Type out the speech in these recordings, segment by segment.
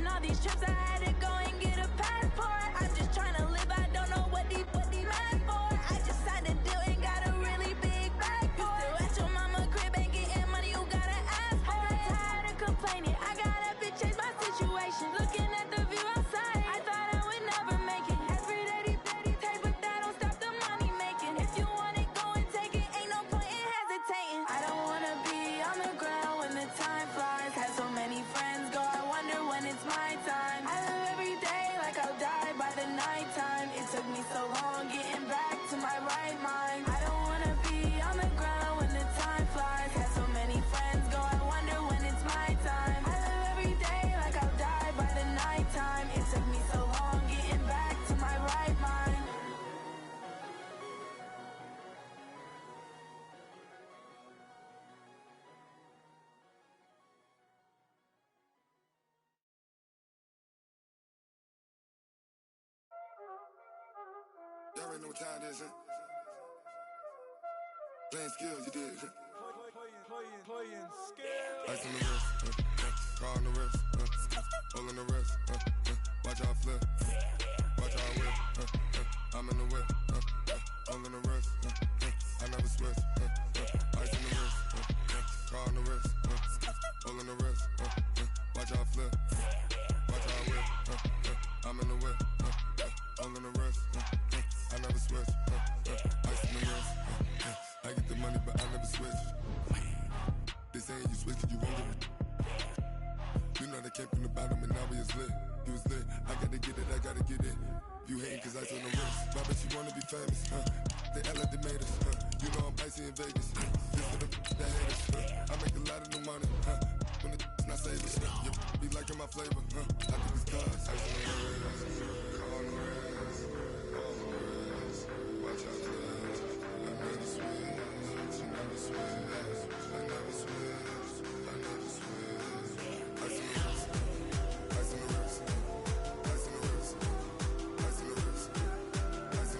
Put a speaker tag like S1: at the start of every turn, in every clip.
S1: all these trips, I had to go and get a passport. I'm just trying to live, I don't know what these mad for. I just signed a deal and got a really big bag for it. Still at your mama crib, ain't getting money, you gotta ask for it. I'm tired of complaining, I gotta change my situation. Looking at the view outside, I thought I would never make it. Every day they take, but that don't stop the money making. If you want it, go and take it, ain't no point in hesitating. I don't wanna be on the ground when the time flies. Had so many friends go, I wonder when it's my time. I live every day like I'll die by the nighttime. It took me so long getting back to my right mind. I don't wanna be on the ground when the time flies. Had so many friends go, I wonder when it's my time. I live every day like I'll die by the nighttime. It took me so long getting back to my right mind.
S2: Y'all already know what time it is, huh? Playing skills, you did.
S3: Playing skills.
S2: Ice on the wrist, car on the wrist, hole in the wrist, watch how I flip, watch how I whip, I'm in the whip, hole in the wrist, I never switch, ice on the wrist, car on the wrist, hole in the wrist, watch how I flip, watch how I whip, I'm in the whip, hole in the wrist, I never switch, ice on the wrist, I get the money but I never switch. They saying you switch it, you won't get it. You know they came from the bottom and now we is lit. You was lit, I gotta get it, I gotta get it. You hating cause ice on the wrist. I bet you wanna be famous, They act like they made us, You know I'm icy in Vegas, This for the that hate us, I make a lot of new money, When the not savers, You be liking my flavor, I think it's cause ice on the wrist, on the wrist, on the wrist. Watch out for this, I never switch, I never switch. I never switch, I never switch. Ice on the wrist, ice on the wrist, ice on the wrist, ice on the wrist, ice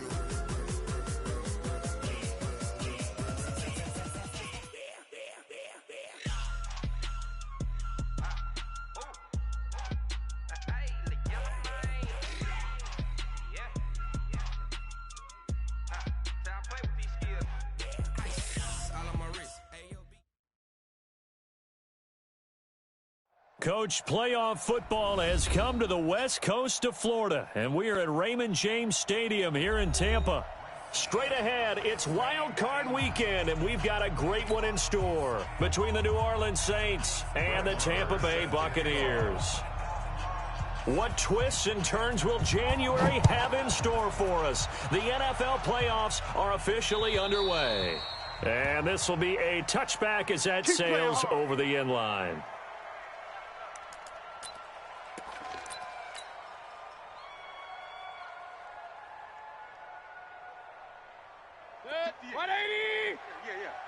S2: on the wrist,
S4: Coach, playoff football has come to the west coast of Florida, and we are at Raymond James Stadium here in Tampa. Straight ahead, it's Wild Card Weekend, and we've got a great one in store between the New Orleans Saints and the Tampa Bay Buccaneers. What twists and turns will January have in store for us? The NFL playoffs are officially underway. And this will be a touchback as that sails over the end line.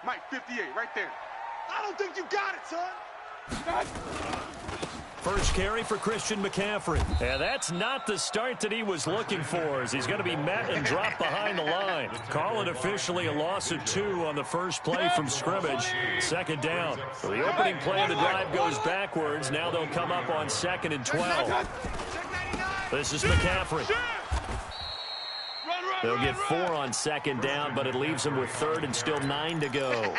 S3: Mike, 58, right there. I don't think you got it, son.
S4: First carry for Christian McCaffrey. And that's not the start that he was looking for, as he's going to be met and dropped behind the line. Call it officially a loss of 2 on the first play from scrimmage. Second down. So the opening play of the drive goes backwards. Now they'll come up on 2nd and 12. This is McCaffrey. They'll get 4 on 2nd down, but it leaves them with 3rd and still 9 to go.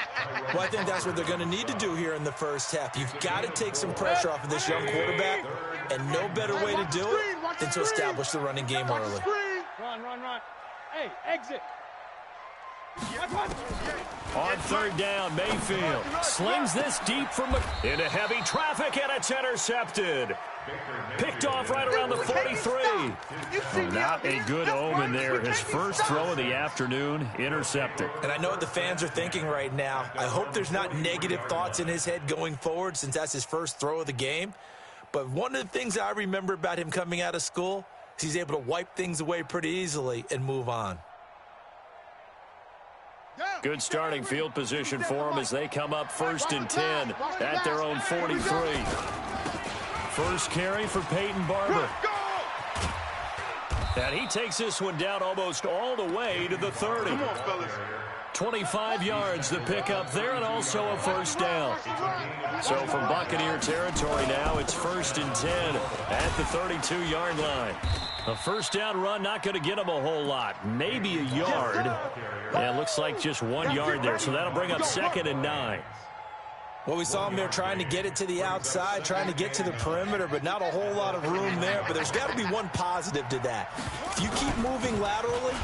S5: Well, I think that's what they're going to need to do here in the first half. You've got to take some pressure off of this young quarterback, and no better way to do it than to establish the running game early.
S6: Run. Hey, exit.
S4: On 3rd down, Mayfield slings this deep from into heavy traffic, and it's intercepted. Picked off right around the 43. Not a good omen there. His first throw of the afternoon, intercepted.
S5: And I know what the fans are thinking right now. I hope there's not negative thoughts in his head going forward, since that's his first throw of the game. But one of the things I remember about him coming out of school is he's able to wipe things away pretty easily and move on.
S4: Good starting field position for them as they come up 1st and 10 at their own 43. First carry for Peyton Barber. And he takes this one down almost all the way to the 30.
S3: Come on, fellas.
S4: 25 yards the pickup there, and also a first down. So from Buccaneer territory now, it's 1st and 10 at the 32-yard line. A first down run, not going to get them a whole lot. Maybe a yard. Yeah, it looks like just 1 yard there, so that'll bring up 2nd and 9.
S5: Well, we saw him there trying to get it to the outside, trying to get to the perimeter, but not a whole lot of room there. But there's got to be one positive to that. If you keep moving laterally,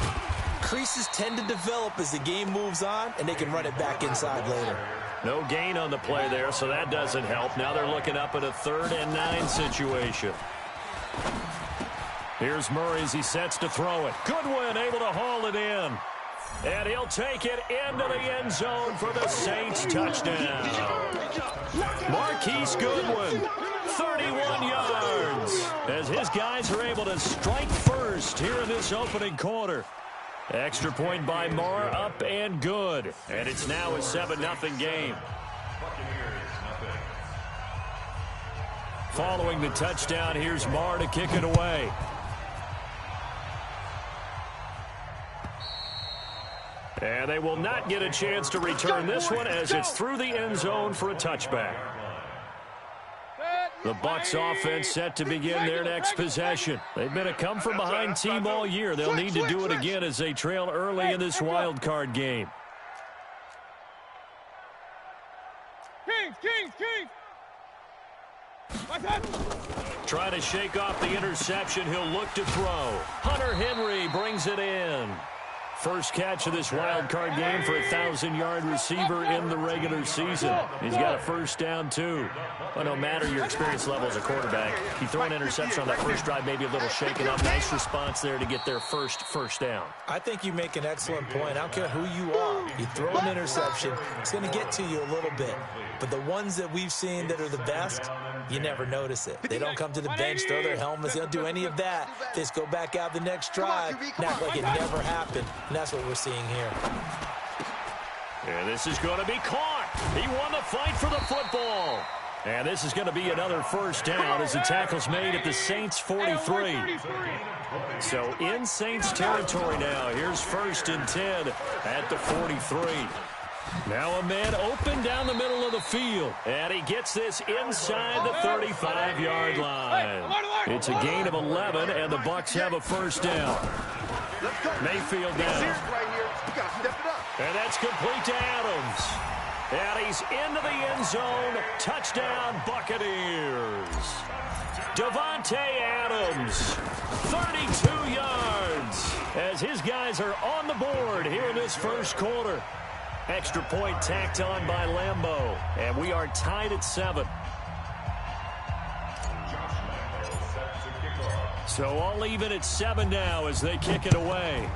S5: creases tend to develop as the game moves on, and they can run it back inside later.
S4: No gain on the play there, so that doesn't help. Now they're looking up at a 3rd and 9 situation. Here's Murray as he sets to throw it. Goodwin able to haul it in. And he'll take it into the end zone for the Saints touchdown. Marquise Goodwin, 31 yards, as his guys are able to strike first here in this opening quarter. Extra point by Marr, up and good. And it's now a 7-0 game. Following the touchdown, here's Marr to kick it away. And they will not get a chance to return this one as it's through the end zone for a touchback. The Bucs offense set to begin their next possession. They've been a come-from-behind team all year. They'll need to do it again as they trail early in this wild card game.
S6: Kings!
S4: Trying to shake off the interception. He'll look to throw. Hunter Henry brings it in. First catch of this wild card game for a 1,000-yard receiver in the regular season. He's got a first down, too. Well, no matter your experience level as a quarterback, you throw an interception on that first drive, maybe a little shaken up. Nice response there to get their first down.
S5: I think you make an excellent point. I don't care who you are. You throw an interception, it's going to get to you a little bit. But the ones that we've seen that are the best, you never notice it. They don't come to the bench, throw their helmets. They don't do any of that. They just go back out the next drive and act like it never happened. And that's what we're seeing here.
S4: And this is going to be caught. He won the fight for the football. And this is going to be another first down as the tackle's made at the Saints 43. So in Saints territory now. Here's 1st and 10 at the 43. Now a man open down the middle of the field. And he gets this inside the 35-yard line. It's a gain of 11, and the Bucs have a first down. Mayfield down. And that's complete to Adams. And he's into the end zone. Touchdown, Buccaneers. Davante Adams, 32 yards, as his guys are on the board here in this first quarter. Extra point tacked on by Lambeau, and we are tied at 7. So all even at 7 now as they kick it away.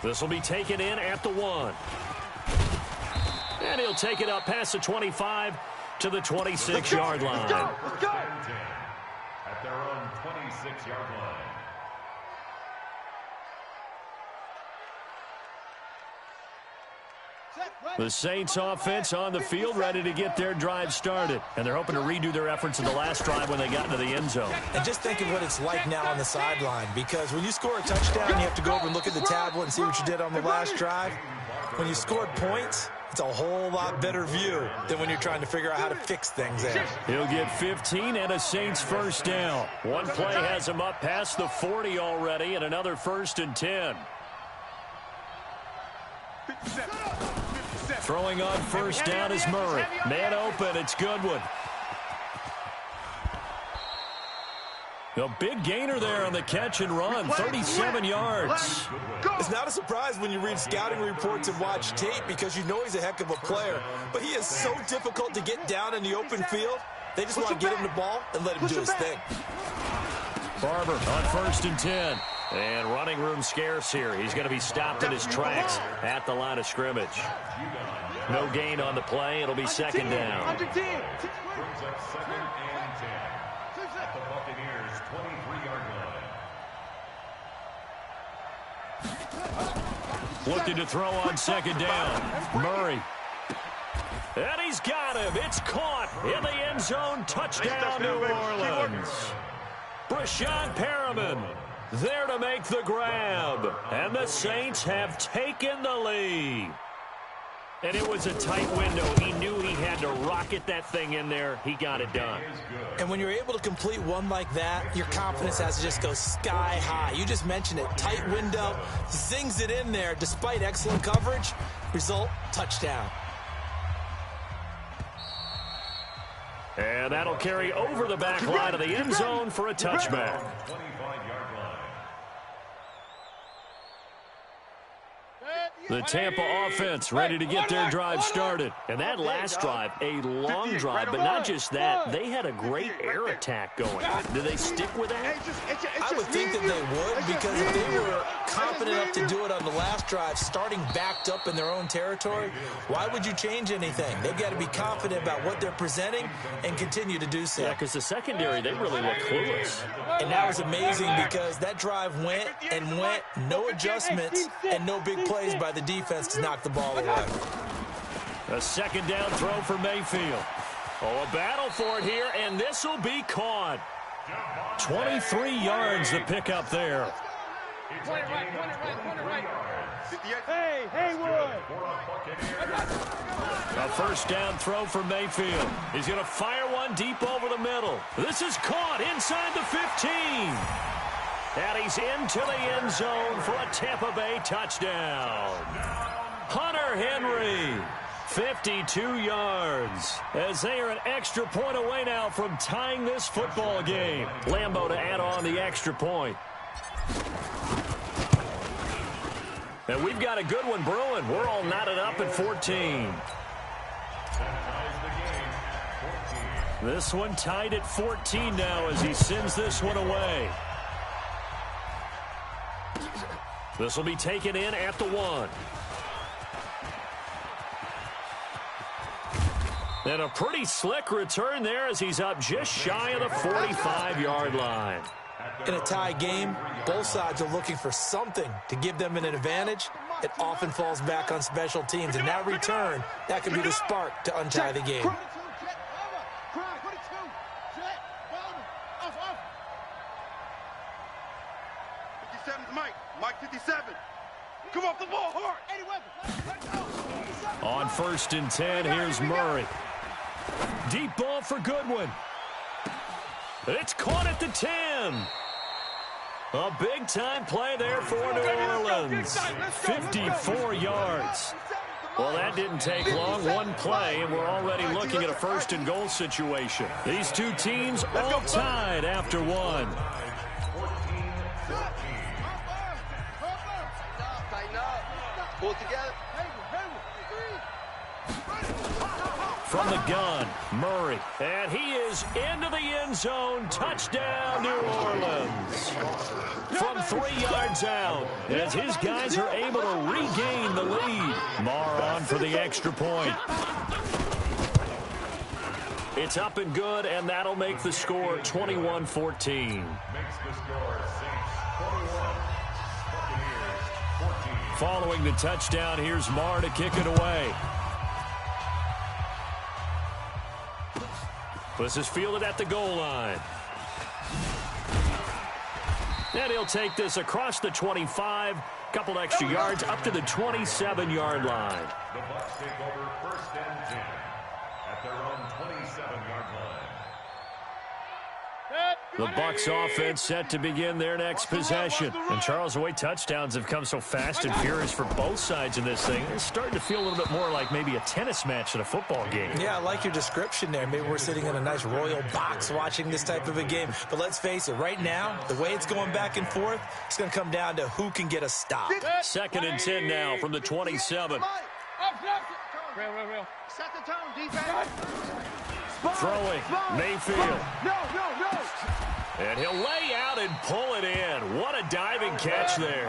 S4: This will be taken in at the 1. And he'll take it up past the 25 to the 26-yard line.
S6: Let's go! At their own 26-yard line.
S4: The Saints offense on the field ready to get their drive started. And they're hoping to redo their efforts in the last drive when they got into the end zone.
S5: And just think of what it's like now on the sideline, because when you score a touchdown, you have to go over and look at the tablet and see what you did on the last drive. When you scored points, it's a whole lot better view than when you're trying to figure out how to fix things there.
S4: He'll get 15 and a Saints first down. One play has him up past the 40 already, and another 1st and 10. Throwing on first down is Murray. Man open, it's Goodwin. A big gainer there on the catch and run, 37 yards.
S5: It's not a surprise when you read scouting reports and watch tape, because you know he's a heck of a player. But he is so difficult to get down in the open field. They just want to get him the ball and let him do his thing.
S4: Barber on 1st and 10. And running room scarce here. He's going to be stopped in his tracks at the line of scrimmage. No gain on the play. It'll be 2nd down.
S6: Brings up 2nd and 10 at the Buccaneers' 23-yard line.
S4: Looking to throw on 2nd down. Murray. And he's got him. It's caught in the end zone. Touchdown, New Orleans. Brashad Perriman. there to make the grab. And the Saints have taken the lead. And it was a tight window. He knew he had to rocket that thing in there. He got it done.
S5: And when you're able to complete one like that, your confidence has to just go sky high. You just mentioned it. Tight window, zings it in there despite excellent coverage. Result, touchdown.
S4: And that'll carry over the back line of the end zone for a touchback. The Tampa offense ready to get their drive started. And that last drive, a long drive, but not just that. They had a great air attack going. Do they stick with that?
S5: I would think that they would, because if they were confident enough to do it on the last drive, starting backed up in their own territory, why would you change anything? They've got to be confident about what they're presenting and continue to do so.
S4: Yeah, because the secondary, they really look clueless.
S5: And that was amazing because that drive went and went, no adjustments and no big plays by the defense to knock the ball away.
S4: A second down throw for Mayfield. Oh, a battle for it here, and this will be caught. 23 yards the pickup there.
S3: Hey, Haywood!
S4: A first down throw for Mayfield. He's going to fire one deep over the middle. This is caught inside the 15. And he's into the end zone for a Tampa Bay touchdown. Hunter Henry, 52 yards, as they are an extra point away now from tying this football game. Lambeau to add on the extra point. And we've got a good one brewing. We're all knotted up at 14. This one tied at 14 now as he sends this one away. This will be taken in at the 1. And a pretty slick return there as he's up just shy of the 45-yard line.
S5: In a tie game, both sides are looking for something to give them an advantage. It often falls back on special teams. And that return, that could be the spark to untie the game.
S3: 57's Mike. Mike 57. Come off the ball hard.
S4: On 1st and 10, here's Murray. Deep ball for Goodwin. It's caught at the 10. A big-time play there for New Orleans. 54 yards. Well, that didn't take long. One play, and we're already looking at a 1st and goal situation. These two teams all tied after one.
S3: Pull together.
S4: From the gun, Murray. And he is into the end zone. Touchdown, New Orleans. From 3 yards out, as his guys are able to regain the lead. Marr on for the extra point. It's up and good, and that'll make the score 21-14.
S6: Makes the score Saints 21, Buccaneers 14.
S4: Following the touchdown, here's Marr to kick it away. This is fielded at the goal line. And he'll take this across the 25, couple extra yards up to the 27-yard line.
S6: The Bucs take over 1st and 10 at their own 27-yard line.
S4: The Bucs offense set to begin their next possession. And Charles, the way touchdowns have come so fast and furious for both sides in this thing, it's starting to feel a little bit more like maybe a tennis match than a football game.
S5: Yeah, I like your description there. Maybe we're sitting in a nice royal box watching this type of a game. But let's face it, right now, the way it's going back and forth, it's going to come down to who can get a stop.
S4: 2nd and 10 now from the 27.
S3: Real. Set the tone, defense.
S4: Throwing, Mayfield.
S3: No.
S4: And he'll lay out and pull it in. What a diving catch there.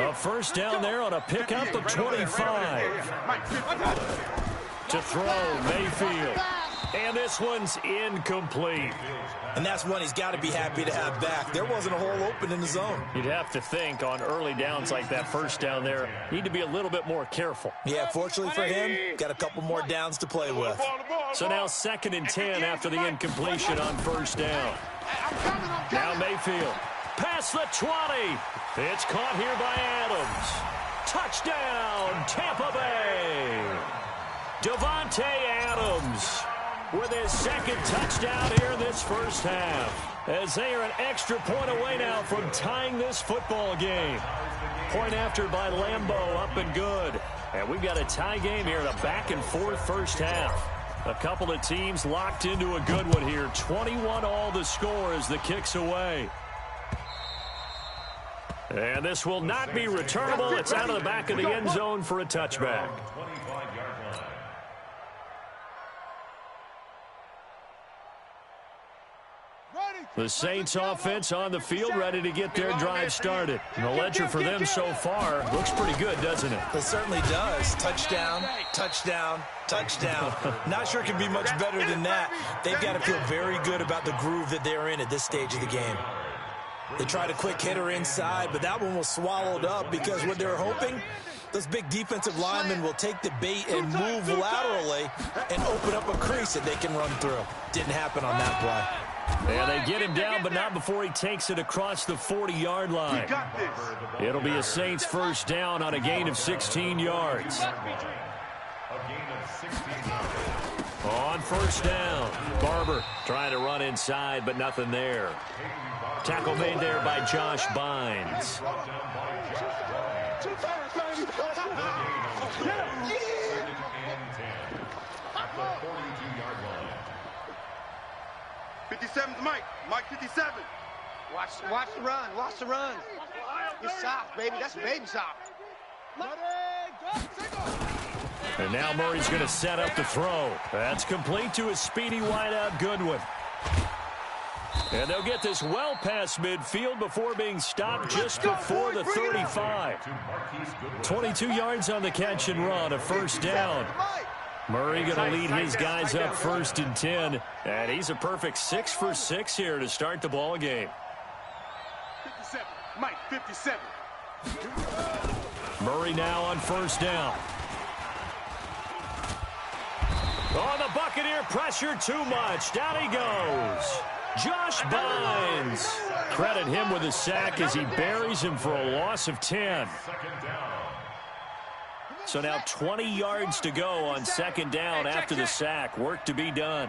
S4: A 1st down there on a pickup of 25. To throw, Mayfield. And this one's incomplete.
S5: And that's one he's got to be happy to have back. There wasn't a hole open in the zone.
S4: You'd have to think on early downs like that 1st down there, need to be a little bit more careful.
S5: Yeah, fortunately for him, got a couple more downs to play with.
S4: So now 2nd and 10 after the incompletion on 1st down. Now Mayfield past the 20. It's caught here by Adams. Touchdown, Tampa Bay. Davante Adams with his second touchdown here in this first half, as they are an extra point away now from tying this football game. Point after by Lambeau, up and good. And we've got a tie game here in a back-and-forth first half. A couple of teams locked into a good one here. 21 all the score as the kick's away. And this will not be returnable. It's out of the back of the end zone for a touchback. The Saints offense on the field, ready to get their drive started. And the ledger for them so far looks pretty good, doesn't it?
S5: It certainly does. Touchdown, touchdown, touchdown. Not sure it can be much better than that. They've got to feel very good about the groove that they're in at this stage of the game. They tried a quick hitter inside, but that one was swallowed up because what they're hoping, those big defensive linemen will take the bait and move laterally and open up a crease that they can run through. Didn't happen on that play.
S4: And they get him down, but not before he takes it across the 40-yard line. It'll be a Saints first down on a gain of 16 yards. On first down, Barber trying to run inside, but nothing there. Tackle made there by Josh Bynes.
S3: 57's Mike. Mike 57.
S7: Watch the run. Watch the run. You're soft, baby. That's baby soft.
S4: And now Murray's going to set up the throw. That's complete to his speedy wideout Goodwin. And they'll get this well past midfield before being stopped just before the 35. 22 yards on the catch and run, a first down. Murray going to lead his guys up 1st and 10. And he's a perfect 6 for 6 here to start the ball game.
S3: 57. Mike 57.
S4: Murray now on first down. Oh, the Buccaneer pressure too much. Down he goes. Josh Bynes. Credit him with a sack as he buries him for a loss of 10. So now 20 yards to go on second down after the sack. Work to be done.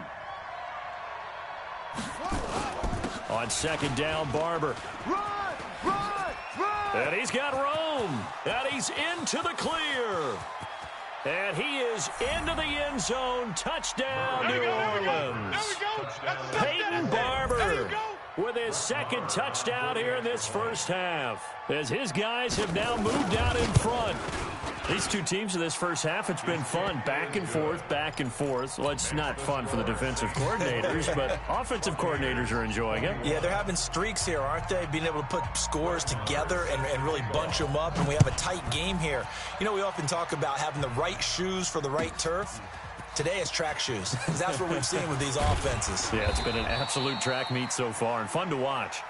S4: On second down, Barber. And he's got room. And he's into the clear. And he is into the end zone. Touchdown, New Orleans. Peyton Barber with his second touchdown here in this first half, as his guys have now moved out in front. These two teams in this first half, it's been fun. Back and forth, back and forth. Well, it's not fun for the defensive coordinators, but offensive coordinators are enjoying it.
S5: Yeah, they're having streaks here, aren't they? Being able to put scores together and really bunch them up, and we have a tight game here. You know, we often talk about having the right shoes for the right turf. Today it's track shoes. That's what we've seen with these offenses.
S4: Yeah, it's been an absolute track meet so far and fun to watch.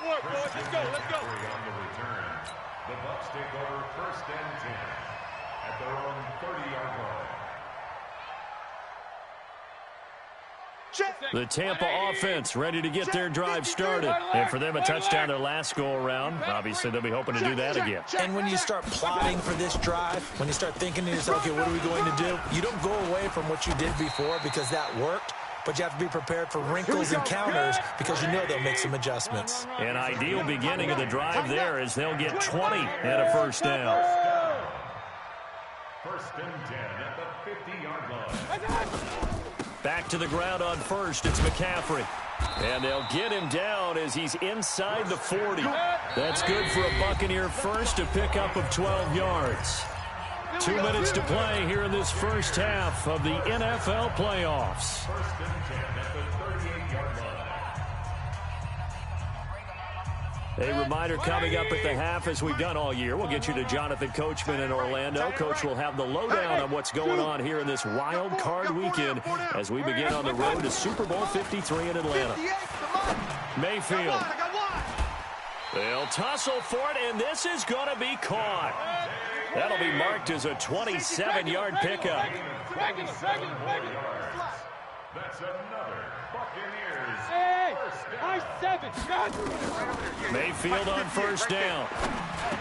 S3: Good work, boys. Let's go. Let's go.
S6: On the return, the Bucs take over 1st and 10 at their own 30-yard line.
S4: The Tampa offense ready to get their drive started. And for them, a touchdown their last go-around. Obviously, they'll be hoping to do that again.
S5: And when you start plotting for this drive, when you start thinking to yourself, okay, what are we going to do? You don't go away from what you did before because that worked, but you have to be prepared for wrinkles and counters because you know they'll make some adjustments.
S4: An ideal beginning of the drive there as they'll get 20 and a first down.
S6: 1st and 10 at the 50-yard line.
S4: Back to the ground on first, it's McCaffrey. And they'll get him down as he's inside the 40. That's good for a Buccaneer first, a pickup of 12 yards. 2 minutes to play here in this first half of the NFL playoffs.
S6: 1st and 10 at the 38-yard line.
S4: A reminder coming up at the half, as we've done all year. We'll get you to Jonathan Coachman in Orlando. Coach will have the lowdown on what's going on here in this wild card weekend as we begin on the road to Super Bowl 53 in Atlanta. Mayfield. They'll tussle for it, and this is going to be caught. That'll be marked as a 27-yard pickup.
S6: That's another Buccaneers.
S8: Hey,
S6: first down.
S8: I 7.
S4: Mayfield on first down.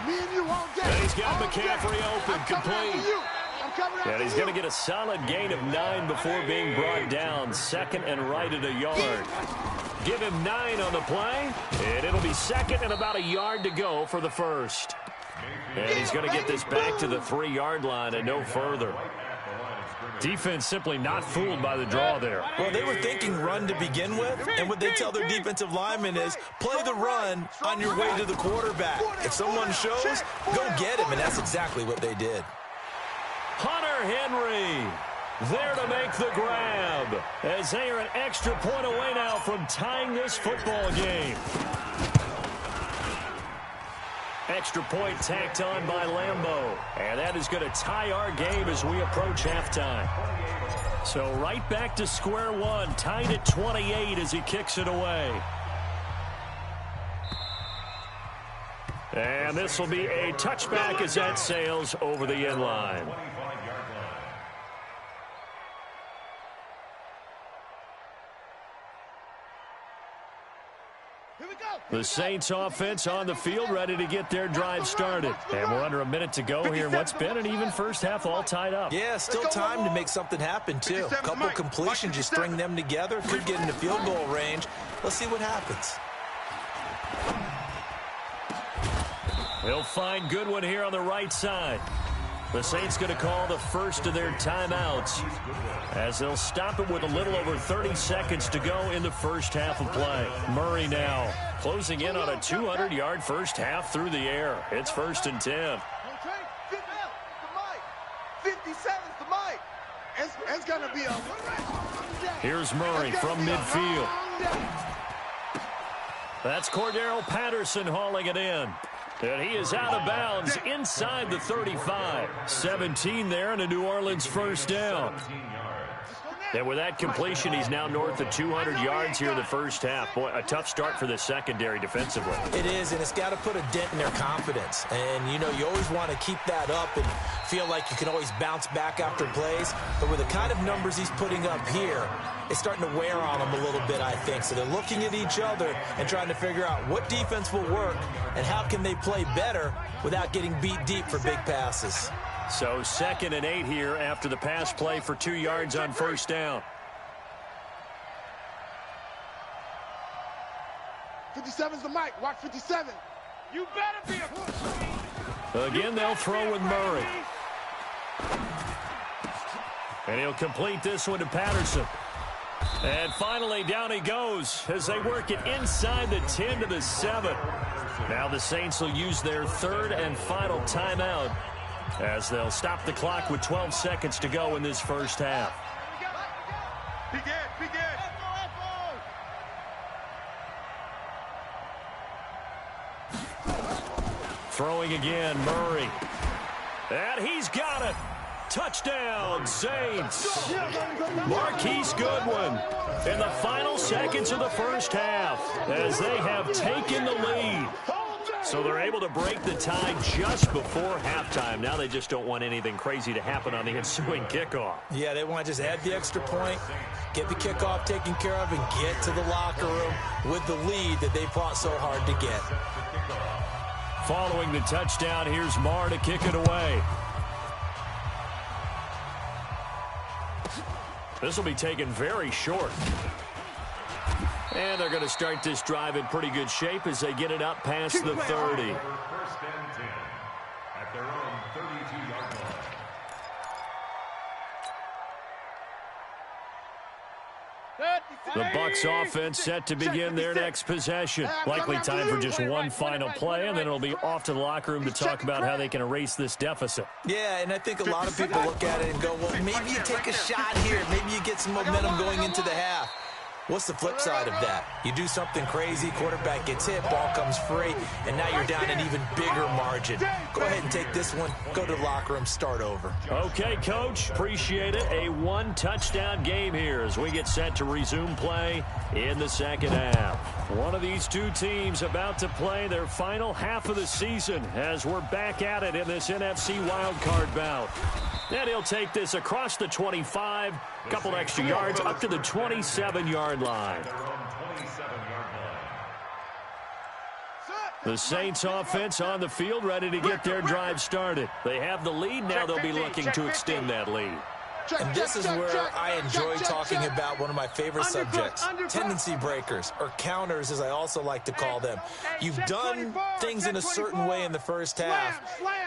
S3: Me and you all day.
S4: And he's got
S3: All
S4: McCaffrey
S3: day.
S4: open,
S3: I'm coming
S4: complete.
S3: after you. I'm coming after
S4: And he's
S3: you.
S4: going to get a solid gain of 9 before being brought down. Second and right at a yard. Give him 9 on the play, and it'll be second and about a yard to go for the first. And he's going to get this back to the 3-yard line and no further. Defense simply not fooled by the draw there.
S5: Well, they were thinking run to begin with, and what they tell their defensive linemen is play the run on your way to the quarterback. If someone shows, go get him, and that's exactly what they did.
S4: Hunter Henry there to make the grab as they are an extra point away now from tying this football game. Extra point tacked on by Lambeau. And that is going to tie our game as we approach halftime. So right back to square one, tied at 28 as he kicks it away. And this will be a touchback as that sails over the end line. The Saints offense on the field ready to get their drive started. And we're under a minute to go here in what's been an even first half all tied up.
S5: Yeah, still time to make something happen, too. A couple completions, you string them together, could get into field goal range. Let's see what happens.
S4: He'll find Goodwin here on the right side. The Saints going to call the first of their timeouts as they'll stop it with a little over 30 seconds to go in the first half of play. Murray now closing in on a 200-yard first half through the air. It's 1st and 10.
S3: 57's the mic. It's going to be a...
S4: Here's Murray from midfield. That's Cordero Patterson hauling it in. And he is out of bounds inside the 35. 17 there and a New Orleans first down. And with that completion, he's now north of 200 yards here in the first half. Boy, a tough start for the secondary defensively.
S5: It is, and it's got to put a dent in their confidence. And, you know, you always want to keep that up and feel like you can always bounce back after plays. But with the kind of numbers he's putting up here, it's starting to wear on them a little bit, I think. So they're looking at each other and trying to figure out what defense will work and how can they play better without getting beat deep for big passes.
S4: So 2nd and 8 here after the pass play for 2 yards on first down.
S3: 57's the mic. Watch 57.
S8: You better be a...
S4: Again, they'll throw with Murray. And he'll complete this one to Patterson. And finally, down he goes as they work it inside the 10 to the 7. Now the Saints will use their 3rd and final timeout as they'll stop the clock with 12 seconds to go in this first half.
S3: Begin.
S4: Throwing again, Murray. And he's got it. Touchdown, Saints. Marquise Goodwin in the final seconds of the first half as they have taken the lead. So they're able to break the tie just before halftime. Now they just don't want anything crazy to happen on the ensuing kickoff.
S5: Yeah, they want to just add the extra point, get the kickoff taken care of, and get to the locker room with the lead that they fought so hard to get.
S4: Following the touchdown, here's Marr to kick it away. This will be taken very short. And they're going to start this drive in pretty good shape as they get it up past the 30.
S6: 1st and 10 at their own 32-yard line.
S4: The Bucs offense set to begin their next possession. Likely time for just one final play, and then it'll be off to the locker room to talk about how they can erase this deficit.
S5: Yeah, and I think a lot of people look at it and go, well, maybe you take a shot here. Maybe you get some momentum going into the half. What's the flip side of that? You do something crazy, quarterback gets hit, ball comes free, and now you're down an even bigger margin. Go ahead and take this one, go to the locker room, start over.
S4: Okay, Coach, appreciate it. A one-touchdown game here as we get set to resume play in the second half. One of these two teams about to play their final half of the season as we're back at it in this NFC wildcard bout. And he'll take this across the 25, couple extra yards up to the 27-yard line. The Saints offense on the field ready to get their drive started. They have the lead. Now they'll be looking to extend that lead.
S5: And this is where I enjoy talking about one of my favorite subjects, tendency breakers, or counters as I also like to call them. You've done things in a certain way in the first half,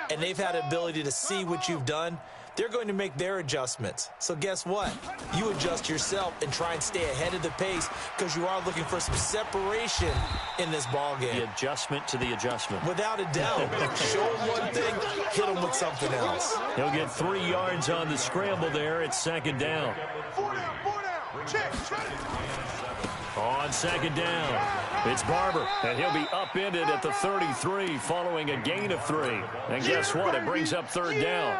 S5: and they've had the ability to see what you've done. They're going to make their adjustments. So guess what? You adjust yourself and try and stay ahead of the pace because you are looking for some separation in this ball game.
S4: The adjustment to the adjustment.
S5: Without a doubt. Show him one thing, hit him with something else.
S4: He'll get 3 yards on the scramble there. It's second down.
S3: 4 down. Check.
S4: On second down, it's Barber, and he'll be upended at the 33 following a gain of 3. And guess what? It brings up third down.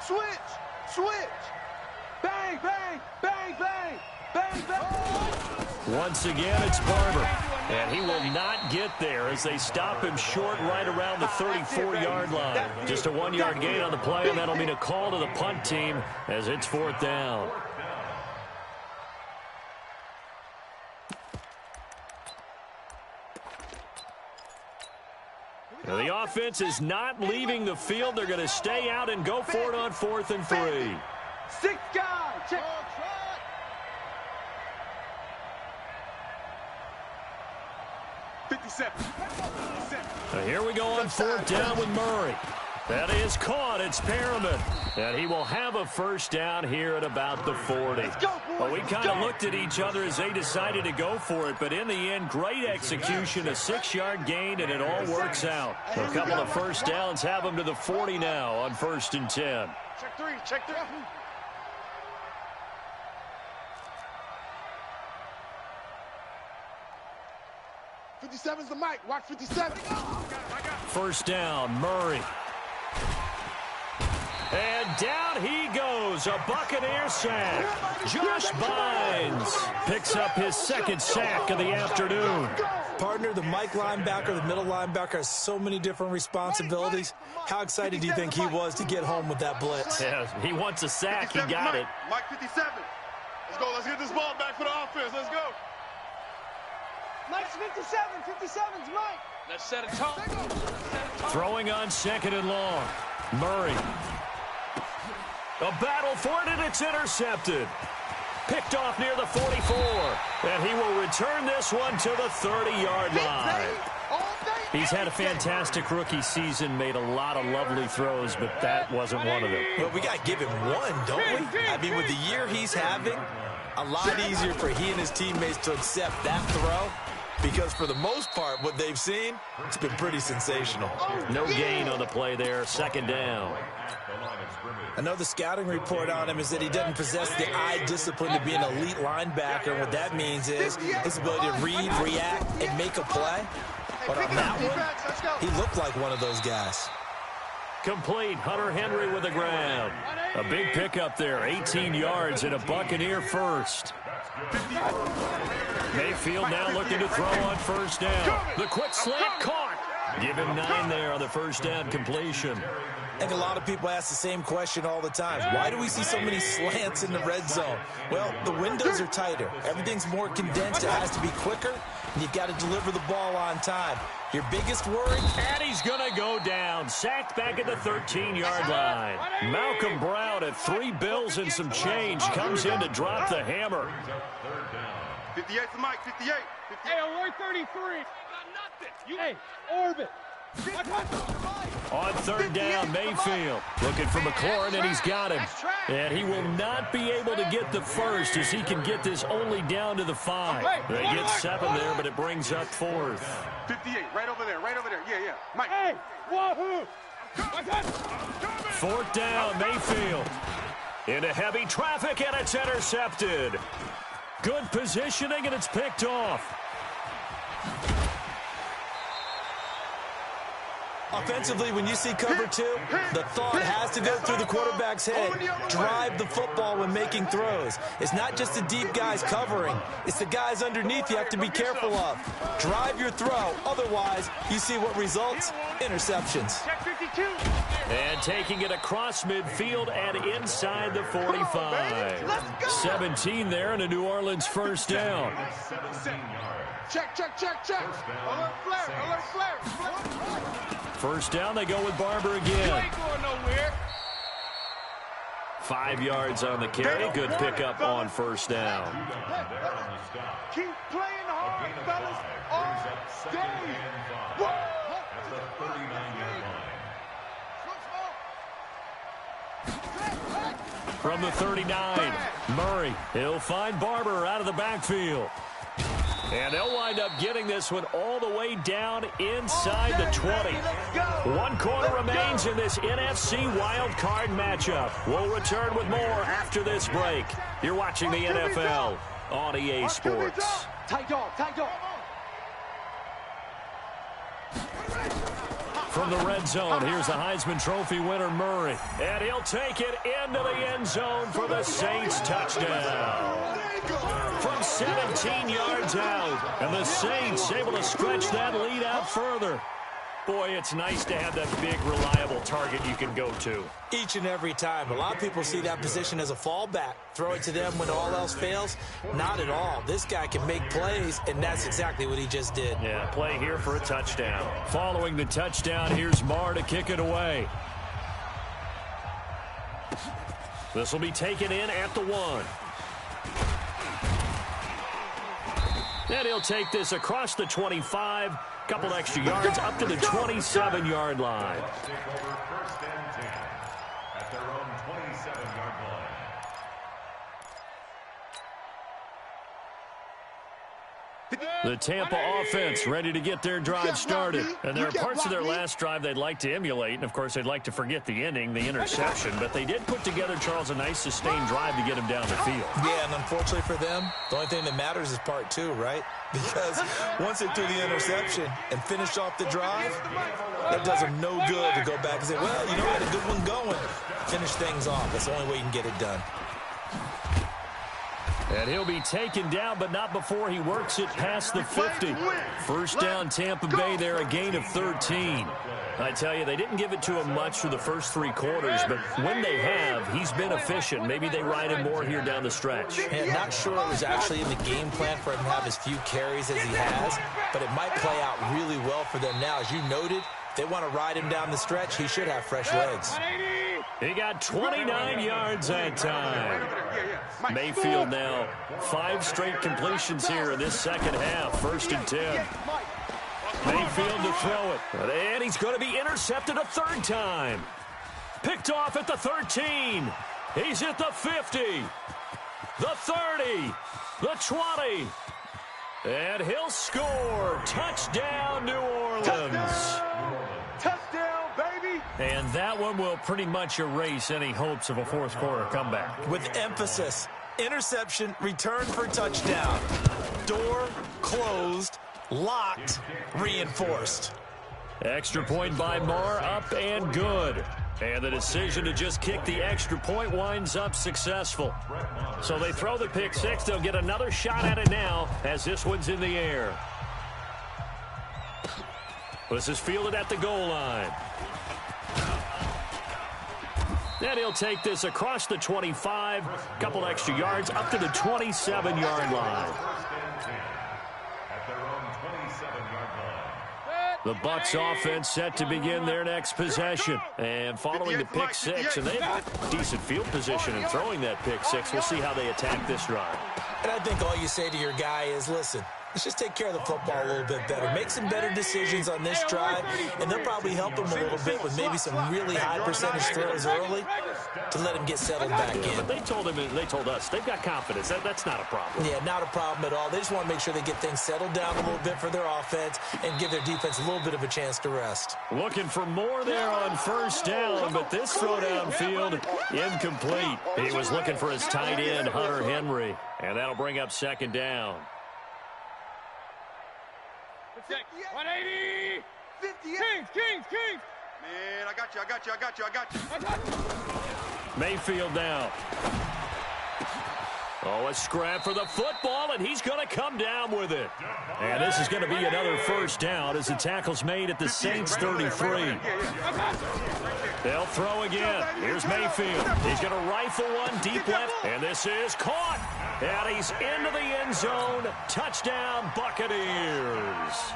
S3: Switch. Bang, bang, bang, bang, bang, bang.
S4: Once again, it's Barber, and he will not get there as they stop him short right around the 34-yard line. Just a 1-yard gain on the play, and that'll mean a call to the punt team as it's fourth down. Now, the offense is not leaving the field. They're going to stay out and go for it on 4th and 3.
S3: 6 guys. Check. 57.
S4: Now here we go on 4th down with Murray. That is caught. It's Perriman. And he will have a first down here at about the 40. Well, we kind of looked at each other as they decided to go for it. But in the end, great execution, a 6-yard gain, and it all works out. A couple of first downs have them to the 40 now on 1st and 10.
S3: Check 3. 57's the mic. Watch 57.
S4: First down, Murray. And down he goes, a Buccaneer sack. Josh Bynes picks up his second sack of the afternoon.
S5: Partner, the Mike linebacker, the middle linebacker has so many different responsibilities. How excited do you think he was to get home with that blitz?
S4: Yeah, he wants a sack. He got it.
S3: Mike 57. Let's go. Let's get this ball back for the offense. Let's go.
S7: Mike's 57. 57's Mike.
S8: Let's set a tone.
S4: Throwing on 2nd and long. Murray. A battle for it, and it's intercepted. Picked off near the 44. And he will return this one to the 30-yard line. He's had a fantastic rookie season, made a lot of lovely throws, but that wasn't one of them.
S5: Well, we got to give him one, don't we? I mean, with the year he's having, a lot easier for he and his teammates to accept that throw. Because for the most part, what they've seen, it's been pretty sensational.
S4: No gain on the play there, second down.
S5: Another scouting report on him is that he doesn't possess the eye discipline to be an elite linebacker. And what that means is his ability to read, react, and make a play. But on that one, he looked like one of those guys.
S4: Complete. Hunter Henry with the grab. A big pickup there, 18 yards and a Buccaneer first. Mayfield now looking to throw on first down. The quick slant caught. Give him 9 there on the first down completion.
S5: I think a lot of people ask the same question all the time. Why do we see so many slants in the red zone? Well, the windows are tighter. Everything's more condensed. It has to be quicker, and you've got to deliver the ball on time. Your biggest worry?
S4: And he's going to go down. Sacked back at the 13-yard line. Malcolm Brown at 3 bills and some change comes in to drop the hammer.
S3: 58's the mic. 58.
S8: Hey, we're 33. Hey, Orbit.
S4: On third down, Mayfield looking for McLaurin, and he's got him. And he will not be able to get the first as he can get this only down to the 5. They get 7 there, but it brings up 4th.
S3: 58, right over there. Yeah. Mike.
S8: Hey, wahoo!
S4: Fourth down, Mayfield. Into heavy traffic, and it's intercepted. Good positioning, and it's picked off.
S5: Offensively, when you see cover two, the thought has to go through the quarterback's head. Drive the football when making throws. It's not just the deep guys covering. It's the guys underneath you have to be careful of. Drive your throw. Otherwise, you see what results? Interceptions.
S4: And taking it across midfield and inside the 45. 17 there, and a New Orleans first down.
S3: Check. Alert flare.
S4: First down, they go with Barber again.
S3: You ain't going nowhere.
S4: 5 yards on the carry. Good pickup on first down.
S3: Keep playing hard, fellas, all day.
S6: At the 39-yard line.
S4: From the 39, Murray. He'll find Barber out of the backfield. And they'll wind up getting this one all the way down inside the 20. 1 quarter remains in this NFC wild card matchup. We'll return with more after this break. You're watching the NFL on EA Sports.
S7: Tight dog.
S4: From the red zone, here's the Heisman Trophy winner, Murray. And he'll take it into the end zone for the Saints touchdown. From 17 yards out, and the Saints able to stretch that lead out further. Boy, it's nice to have that big, reliable target you can go to.
S5: Each and every time. A lot of people see that position as a fallback. Throw it to them when all else fails. Not at all. This guy can make plays, and that's exactly what he just did.
S4: Yeah, play here for a touchdown. Following the touchdown, here's Marr to kick it away. This will be taken in at the 1. And he'll take this across the 25. Couple extra yards up to the 27-yard line.
S6: First and 10 at their own 27-yard line.
S4: The Tampa offense ready to get their drive started. And there are parts of their last drive they'd like to emulate. And, of course, they'd like to forget the ending, the interception. But they did put together, Charles, a nice sustained drive to get him down the field.
S5: Yeah, and unfortunately for them, the only thing that matters is part 2, right? Because once they threw the interception and finished off the drive, that does them no good to go back and say, well, you know, we had a good one going. Finish things off. That's the only way you can get it done.
S4: And he'll be taken down, but not before he works it past the 50. First down, Tampa Bay there, a gain of 13. I tell you, they didn't give it to him much for the first 3 quarters, but when they have, he's been efficient. Maybe they ride him more here down the stretch.
S5: Yeah, not sure it was actually in the game plan for him to have as few carries as he has, but it might play out really well for them now. As you noted, if they want to ride him down the stretch, he should have fresh legs.
S4: He got 29 yards that time. Mayfield now 5 straight completions here in this second half. First and 10. Mayfield to throw it. And he's going to be intercepted a 3rd time. Picked off at the 13. He's at the 50. The 30. The 20. And he'll score. Touchdown, New Orleans.
S3: Touchdown, baby.
S4: And that one will pretty much erase any hopes of a 4th quarter comeback.
S5: With emphasis, interception, return for touchdown. Door closed, locked, reinforced.
S4: Extra point by Marr, up and good. And the decision to just kick the extra point winds up successful. So they throw the pick 6. They'll get another shot at it now as this one's in the air. This is fielded at the goal line. And he'll take this across the 25. Couple extra yards up to the 27-yard line. The Bucs offense set to begin their next possession. And following the pick 6, and they've got decent field position in throwing that pick 6. We'll see how they attack this drive.
S5: And I think all you say to your guy is, listen, Let's just take care of the football a little bit better. Make some better decisions on this drive, and they'll probably help him a little bit with maybe some really high percentage throws early to let him get settled back in.
S4: But they told us they've got confidence. That's not a problem.
S5: Yeah, not a problem at all. They just want to make sure they get things settled down a little bit for their offense and give their defense a little bit of a chance to rest.
S4: Looking for more there on first down, but this throw downfield incomplete. He was looking for his tight end, Hunter Henry, and that'll bring up second down.
S8: 180.
S3: 58.
S8: Kings.
S3: Man, I got you.
S4: Mayfield now. Oh, a scrap for the football, and he's going to come down with it. And this is going to be another first down as the tackle's made at the Saints 33. They'll throw again. Here's Mayfield. He's going to rifle one deep left, and this is caught. And he's into the end zone. Touchdown, Buccaneers.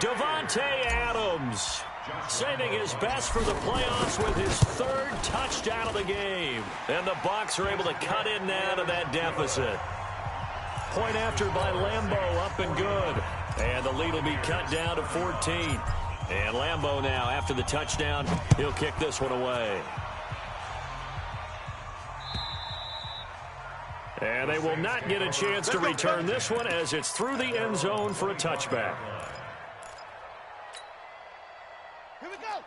S4: Davante Adams saving his best for the playoffs with his third touchdown of the game. And the Bucs are able to cut in now to that deficit. Point after by Lambeau, up and good. And the lead will be cut down to 14. And Lambeau now, after the touchdown, he'll kick this one away. And they will not get a chance to return this one as it's through the end zone for a touchback.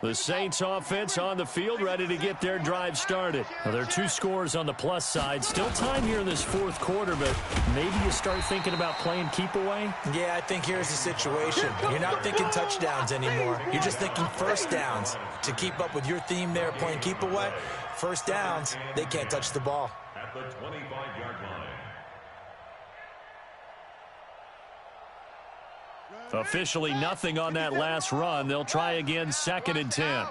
S4: The Saints offense on the field, ready to get their drive started. Now, there are 2 scores on the plus side. Still time here in this fourth quarter, but maybe you start thinking about playing keep away?
S5: Yeah, I think here's the situation. You're not thinking touchdowns anymore. You're just thinking first downs. To keep up with your theme there, playing keep away, first downs, they can't touch the ball.
S6: At the 25-yard line.
S4: Officially nothing on that last run. They'll try again, 2nd and 10.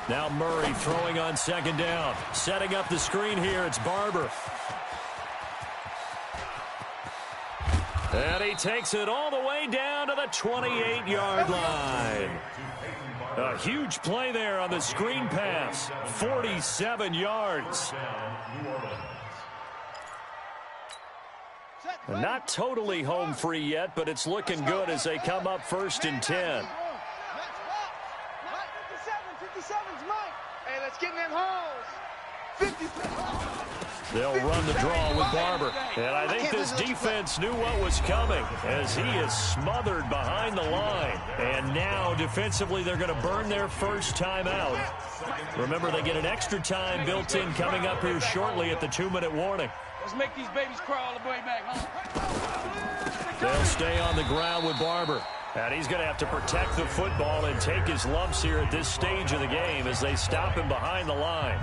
S4: Now Murray throwing on 2nd down. Setting up the screen here, it's Barber. And he takes it all the way down to the 28-yard line. A huge play there on the screen pass. 47 yards. Not totally home free yet, but it's looking good as they come up 1st and 10.
S7: 57's Mike. Hey, let's get in them holes. 57.
S4: They'll run the draw with Barber. And I think this defense knew what was coming as he is smothered behind the line. And now defensively they're going to burn their first time out. Remember, they get an extra time built in coming up here shortly at the 2-minute warning.
S8: Let's make these babies crawl all the way back home.
S4: They'll stay on the ground with Barber. And he's going to have to protect the football and take his lumps here at this stage of the game as they stop him behind the line.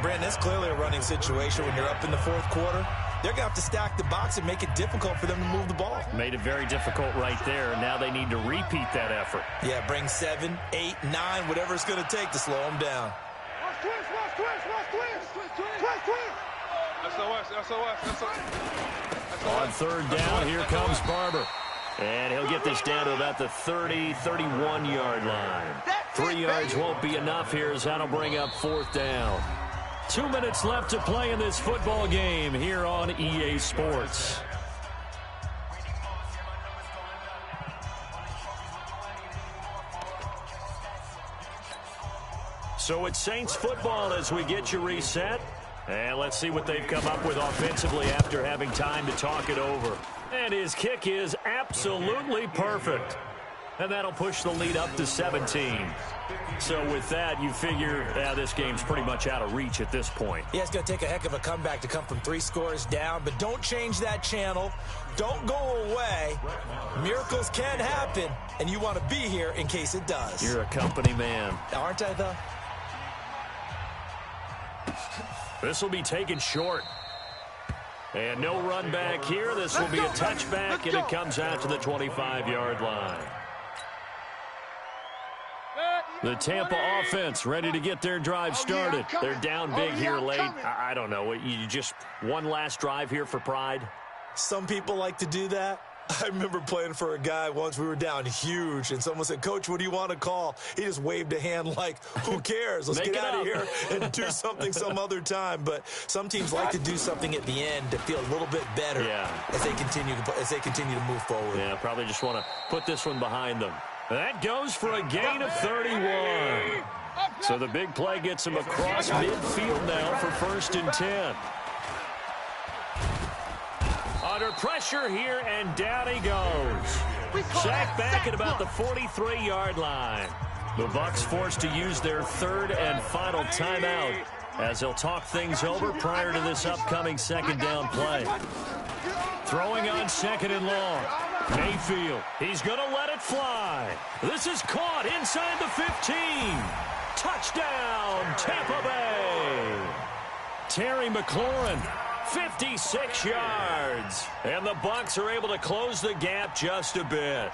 S5: Brandon, that's clearly a running situation when you're up in the fourth quarter. They're going to have to stack the box and make it difficult for them to move the ball.
S4: Made it very difficult right there, and now they need to repeat that effort.
S5: Yeah, bring 7, 8, 9, whatever it's going to take to slow them down.
S4: On 3rd down, here comes Barber. And he'll get this down to about the 30, 31-yard line. 3 yards won't be enough here as that'll bring up 4th down. 2 minutes left to play in this football game here on EA Sports. So it's Saints football as we get you reset. And let's see what they've come up with offensively after having time to talk it over. And his kick is absolutely perfect. And that'll push the lead up to 17. So with that, you figure this game's pretty much out of reach at this point.
S5: Yeah, it's going to take a heck of a comeback to come from 3 scores down, but don't change that channel. Don't go away. Miracles can happen, and you want to be here in case it does.
S4: You're a company man.
S5: Aren't I, though?
S4: This will be taken short. And no run back here. This will be a touchback, and it comes out to the 25-yard line. The Tampa offense ready to get their drive started. They're down big here late. I don't know. You just one last drive here for pride?
S5: Some people like to do that. I remember playing for a guy once. We were down huge, and someone said, "Coach, what do you want to call?" He just waved a hand like, who cares? Let's get out of here and do something some other time. But some teams like to do something at the end to feel a little bit better as they continue to move forward.
S4: Yeah, probably just want to put this one behind them. That goes for a gain of 31. So the big play gets him across midfield now for 1st and 10. Under pressure here, and down he goes. Sacked back at about the 43-yard line. The Bucs forced to use their 3rd and final timeout as they'll talk things over prior to this upcoming 2nd down play. Throwing on 2nd and long. Mayfield, he's going to let it fly. This is caught inside the 15. Touchdown, Tampa Bay. Terry McLaurin, 56 yards. And the Bucs are able to close the gap just a bit.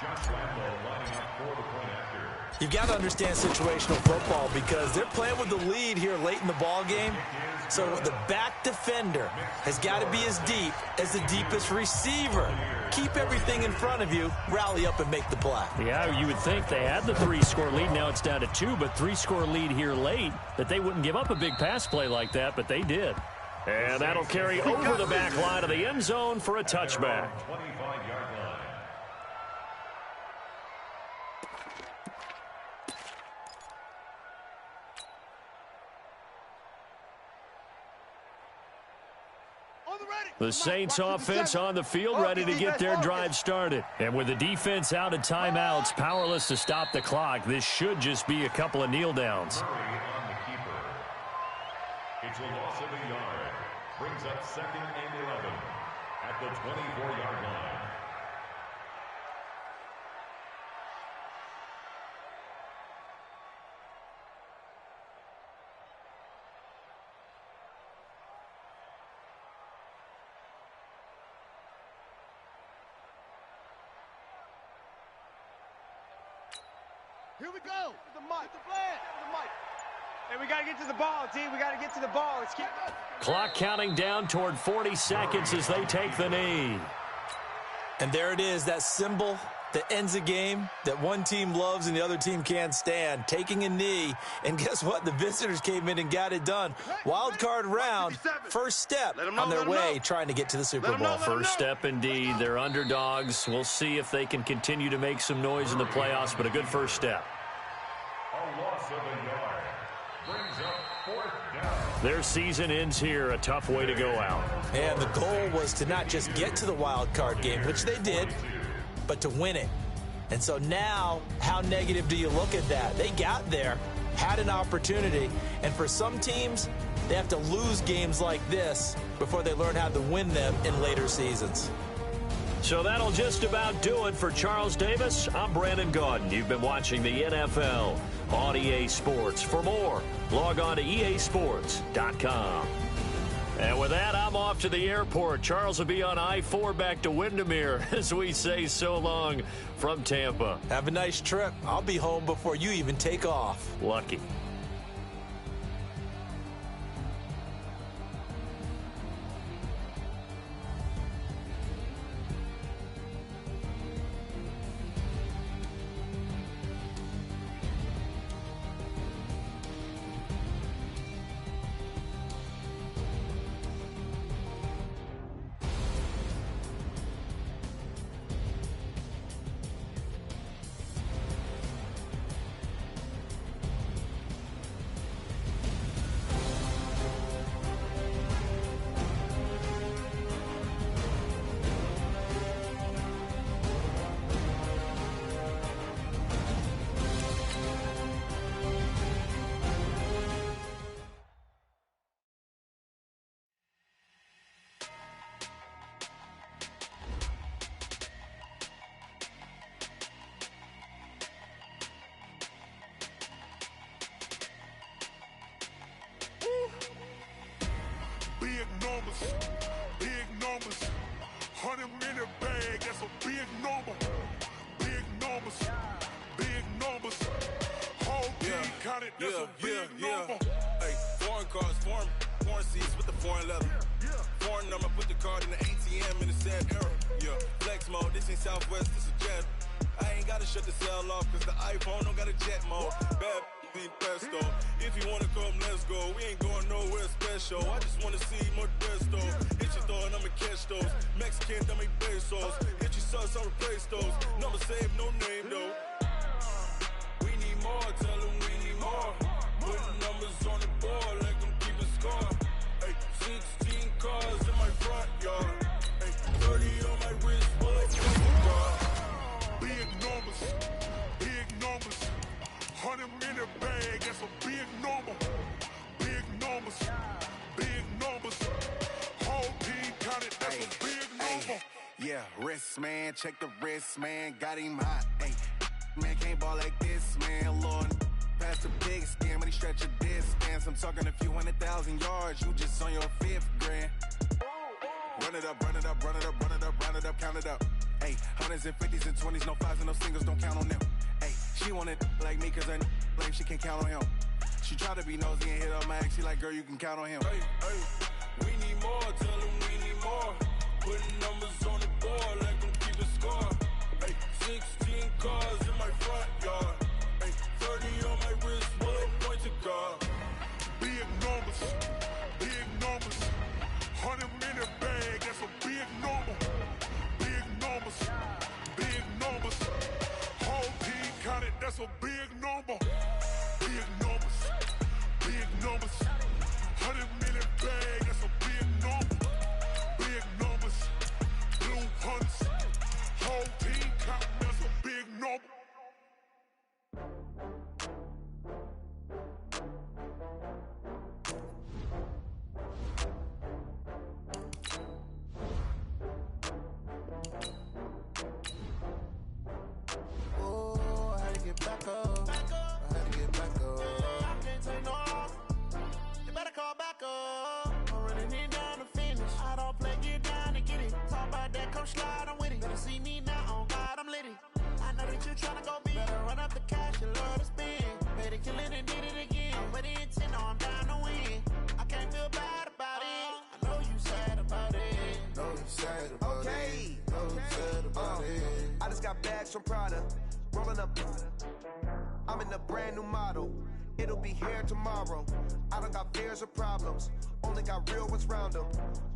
S5: You've got to understand situational football because they're playing with the lead here late in the ball game. So the back defender has got to be as deep as the deepest receiver. Keep everything in front of you, rally up and make the play.
S4: Yeah, you would think they had the 3-score lead. Now it's down to 2, but 3-score lead here late, that they wouldn't give up a big pass play like that, but they did. And that'll carry over the back line of the end zone for a touchback.
S6: 25-yard line.
S4: The Saints offense on the field, ready to get their drive started. And with the defense out of timeouts, powerless to stop the clock, this should just be a couple of kneel downs.
S6: It's a loss of a yard. Brings up 2nd and 11 at the 24-yard line.
S7: Here we go. The mic. The plan. The mic. Hey, we got to get to the ball, team. We got to get to the ball. Let's keep it.
S4: Clock counting down toward 40 seconds as they take the knee.
S5: And there it is, that symbol that ends a game that one team loves and the other team can't stand. Taking a knee, and guess what? The visitors came in and got it done. Wild card round, first step on their way trying to get to the Super Bowl.
S4: First step indeed. They're underdogs. We'll see if they can continue to make some noise in the playoffs, but a good first step.
S6: A loss of a yard. Brings up 4th down.
S4: Their season ends here, a tough way to go out.
S5: And the goal was to not just get to the wild card game, which they did, but to win it. And so now, how negative do you look at that? They got there, had an opportunity, and for some teams, they have to lose games like this before they learn how to win them in later seasons.
S4: So that'll just about do it for Charles Davis. I'm Brandon Gaudin. You've been watching the NFL on EA Sports. For more, log on to easports.com. And with that, I'm off to the airport. Charles will be on I-4 back to Windermere as we say so long from Tampa.
S5: Have a nice trip. I'll be home before you even take off.
S4: Lucky.
S2: Big numbers, 100-minute bag, that's a big number. Big numbers, whole team counted, that's a big number.
S9: Hey, foreign cars, foreign.
S2: foreign seats with the foreign leather. Foreign number, put the card in the ATM in the sad era. Yeah, flex mode, this ain't Southwest, this is jet. I ain't gotta shut the cell off, cause the iPhone don't got a jet mode. Bad be pesto. If you wanna come, let's go. We ain't going nowhere special. I just wanna see more desto. Hit your throw and I'ma catch those. Mexican, dame pesos. Hit your sus, I'll replace those. Number save, no name though. We need more, tell them we need more. Putting numbers on the board, like I'm keeping score. Ay, 16 cars in my front yard. Ay, 30 on my wrist, boy.
S3: Big numbers, big numbers. 100 minute bag, that's a big number. Big numbers, big numbers. Whole team counted, that's a big number.
S9: Yeah, wrist man, check the wrist man, got him hot. Ay, man can't ball like this, man. Lord, past the big skin when he stretch a distance. I'm talking a few 100,000 yards, you just on your 5th grand. Run it up, run it up, run it up, run it up, run it up, count it up. Ay, hundreds and 50s and 20s, no 5s and no singles, don't count on them. Ay, she wanted like me cause her lame, she can't count on him. She tried to be nosy and hit up my ex, she like, girl, you can count on him.
S2: Hey, hey, we need more, tell them we need more. Putting numbers on the board like I'm keeping score. Hey, 16 cars in my front yard. Hey, 30 on my wrist, bullet point to God.
S3: Big numbers, big numbers. 100 minute bag, that's a big number. Big numbers, big numbers. Whole team counted, that's a big number. Big numbers, big numbers. 100 minute bag, that's a big number. Big numbers, blue hunts. Whole team counting, that's a big number.
S9: Back up. I had to get back up.
S10: I can't take no off. You better call back up. I'm running it down to finish. I don't play, get down to get it. Talk about that, come slide, I'm with it. Better see me now, on God, I'm litty. I know that you tryna go big. Better run up the cash, you love to spend. Made it, kill it, and did it again. With the intent, no, I'm down to win. I can't feel bad about it. I know you sad about it.
S9: Know you sad about it. Know you sad about it.
S11: I just got bags from Prada. Rolling up, I'm in a brand new model. It'll be here tomorrow. I don't got fears or problems. Only got real ones round them.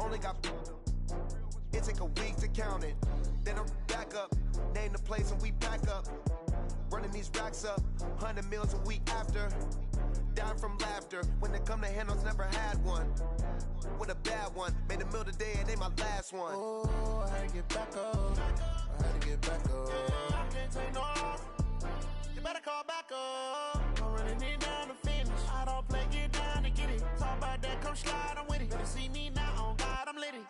S11: Only got. It take a week to count it. Then I'm back up. Name the place and we pack up. Running these racks up. 100 meals a week after. Down from laughter. When they come to handles, never had one. With a bad one. Made a meal today and they my last one.
S9: Oh, I had to get back up. I had to get back up.
S10: I can't take no off. You better call back up. I'm running it down to finish. I don't play, get down to get it. Talk about that, come slide, I'm with it. Better see me now, on God, I'm litty.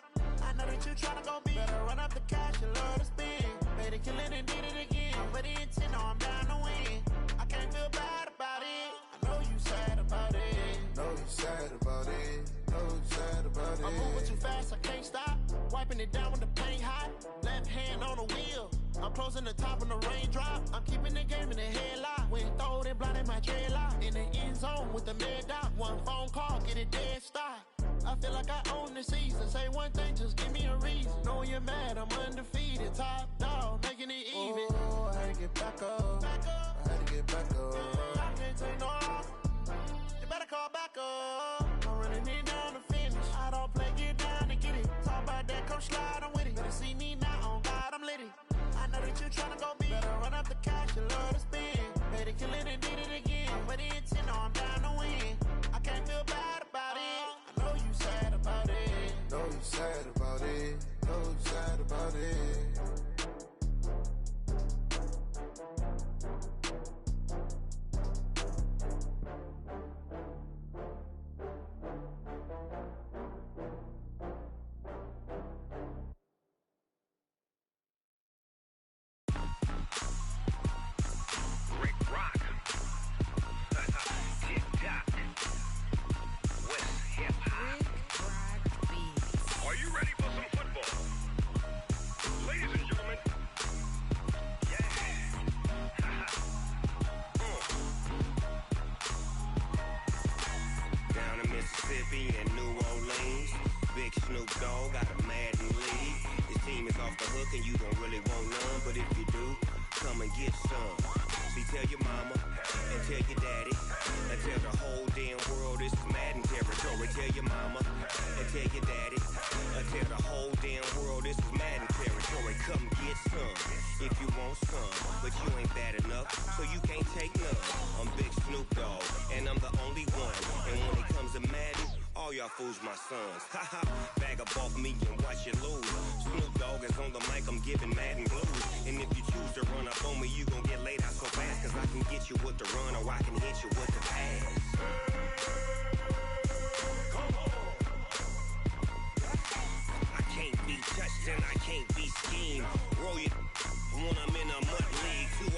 S10: I know that you tryna go big. Better run up the cash, you love to spend. Made it, kill it, and did it again. With the intent, no, I'm down to win. I can't feel bad about it. I know you sad about it.
S9: Know you sad about it. Know you sad about it.
S10: I'm moving too fast, I can't stop. Wiping it down when the paint hot. Left hand on the wheel. I'm closing the top when the raindrop. I'm keeping the game in the headlock. When throwed and blinded my dreadlock. In the end zone with the mid dot. One phone call, get it dead stop. I feel like I own the season. Say one thing, just give me a reason. Knowing you're mad, I'm undefeated. Top dog, making it even.
S9: Oh, I had to get back up. I had to get back up.
S10: I can't take no off. You better call back up. I'm running it down to finish. I don't play, get down to get it. Talk about that, come slide, I'm with it. Better see me now, on God, I'm litty. I know that you tryna go big. Better run up the cash, you love to spend. Made it, kill it, and did it again. With the intent, no, I'm down to win. I can't feel bad about it. I know you sad about it.
S9: Know you sad about it. Know you sad about it.
S6: Are you ready for some football?
S12: hook and you don't really want none, but if you do, come and get some. See, tell your mama and tell your daddy and tell the whole damn world this is Madden territory. Tell your mama and tell your daddy and tell the whole damn world this is Madden territory. Come get some if you want some, but you ain't bad enough, so you can't take none. I'm Big Snoop Dogg, and I'm the only one. And when it comes to Madden, all y'all fools my sons. Haha, bag up off me and watch you lose. Snoop Dogg is on the mic, I'm giving Madden blues. And if you choose to run up on me, you gon' get laid out so fast, cause I can get you with the run or I can hit you with the pass. I can't be touched and I can't be schemed. Roll you when I'm in a mud league. 2-0,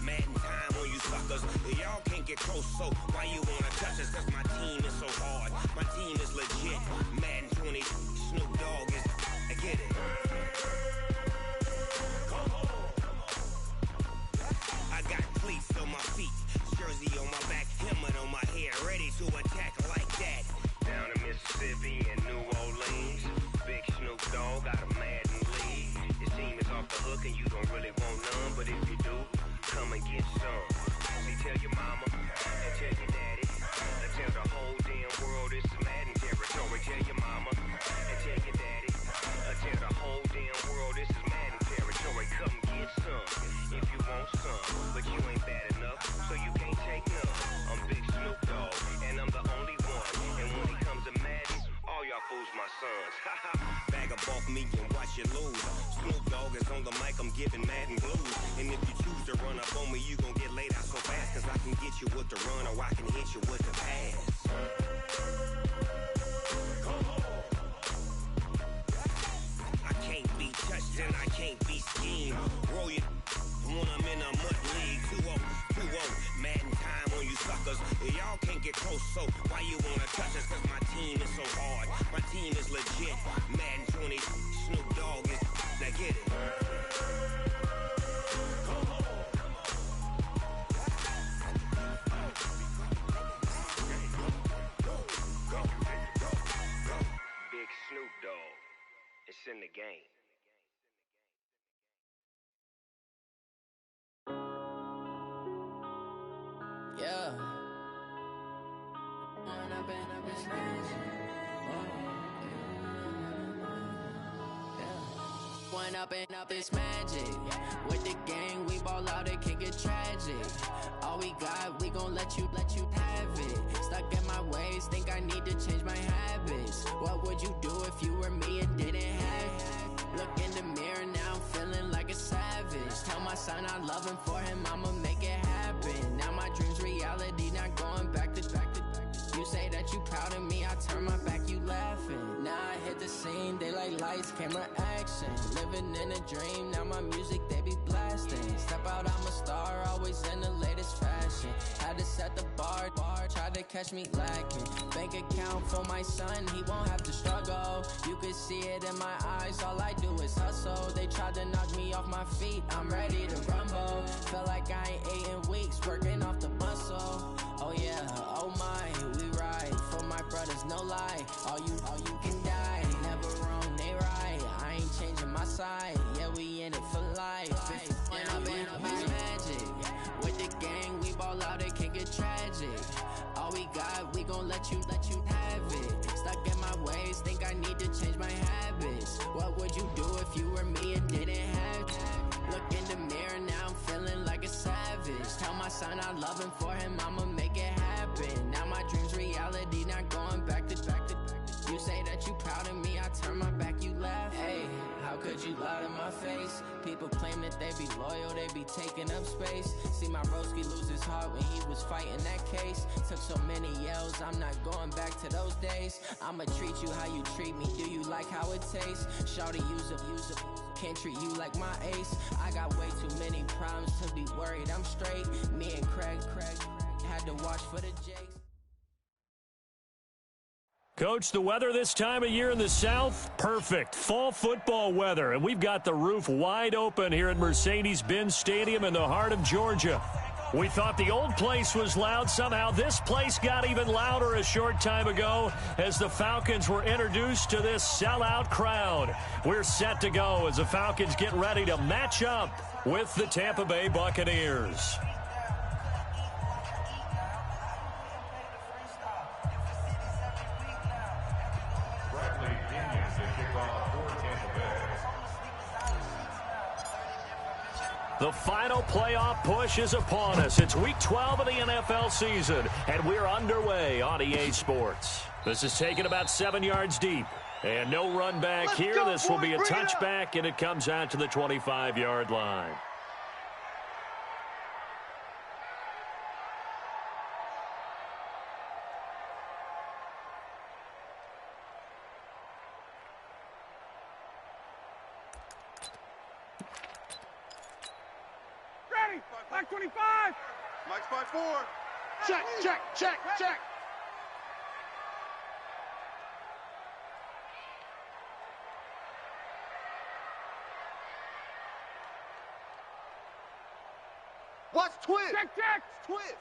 S12: Madden time on you suckers. Y'all can't get close, so why you wanna touch us? Cause my team is so hard. My team is legit. Madden 20, Snoop Dogg is, I get it. I got cleats on my feet, jersey on my back, helmet on my head, ready to attack like that. Down in Mississippi and New Orleans, Big Snoop Dogg got a Madden league. His team is off the hook and you don't really want none, but if you do, come and get some. See, tell your mama and tell your daddy and tell the whole damn world this is Madden territory. Tell your mama and tell your daddy and tell the whole damn world this is Madden territory. Come get some if you want some, but you ain't bad enough, so you can't take none. I'm Big Snoop Dogg, and I'm the only one. And when it comes to Madden, all y'all fools my sons. Haha, bag up off me and watch you lose. Snoop Dogg is on the mic, I'm giving Madden blues. And if you choose to run up on me, you gon' get laid out so fast, cause I can get you with the run or I can hit you with the pass. I can't be touched and I can't be schemed. Roll you when I'm in a mud league. 2-0, Madden time on you suckers. Y'all can't get close, so why you wanna touch us? Cause my team is so hard. My team is legit. Madden 20, Snoop Dogg is, now get it. Big Snoop Dogg, it's in the game.
S1: Yeah. One up and up is magic. With the gang, we ball out, it can get tragic. All we got, we gon' let you have it. Stuck in my ways, think I need to change my habits. What would you do if you were me and didn't have it? Look in the mirror, now I'm feeling like a savage. Tell my son I love him, for him I'ma make it happen. Now my dream's reality, not going back to. You say that you proud of me, I turn my back, you laughing. Now I hit the scene, they like lights, camera, action. Living in a dream, now my music, they be blasting. Step out, I'm a star, always in the latest fashion. Had to set the bar, tried to catch me lacking. Bank account for my son, he won't have to struggle. You could see it in my eyes, all I do is hustle. They tried to knock me off my feet, I'm ready to rumble. Felt like I ain't ate in weeks, working off the muscle. Oh yeah, oh my, we ride for my brothers, no lie. All you can die, never wrong, they right. I ain't changing my side, yeah, we in it for life. And I've been magic. With the gang, we ball out, it can get tragic. All we got, we gon' let you have it. Stuck in my ways, think I need to change my habits. What would you do if you were me and didn't have it? Look in the mirror, now I'm feeling like a savage. Tell my son I love him, for him I'ma make it happen. Now my dream's reality, not going back to. You say that you proud of me, I turn my back, you laugh. Hey, how could you lie to my face? People claim that they be loyal, they be taking up space. See my broski lose his heart when he was fighting that case. Took so many yells, I'm not going back to those days. I'ma treat you how you treat me, do you like how it tastes? Shawty, use up, can't treat you like my ace. I got way too many problems to be worried, I'm straight. Me and Craig had to watch for the Jakes.
S4: Coach, the weather this time of year in the South, perfect. Fall football weather, and we've got the roof wide open here at Mercedes-Benz Stadium in the heart of Georgia. We thought the old place was loud. Somehow this place got even louder a short time ago as the Falcons were introduced to this sellout crowd. We're set to go as the Falcons get ready to match up with the Tampa Bay Buccaneers. The final playoff push is upon us. It's week 12 of the NFL season, and we're underway on EA Sports. This is taken about 7 yards deep, and no run back here. This will be a touchback, and it comes out to the 25-yard line.
S7: Mike 25. Mike's 5-4. Check, check, check, check. Watch twist. Check, check. Twist.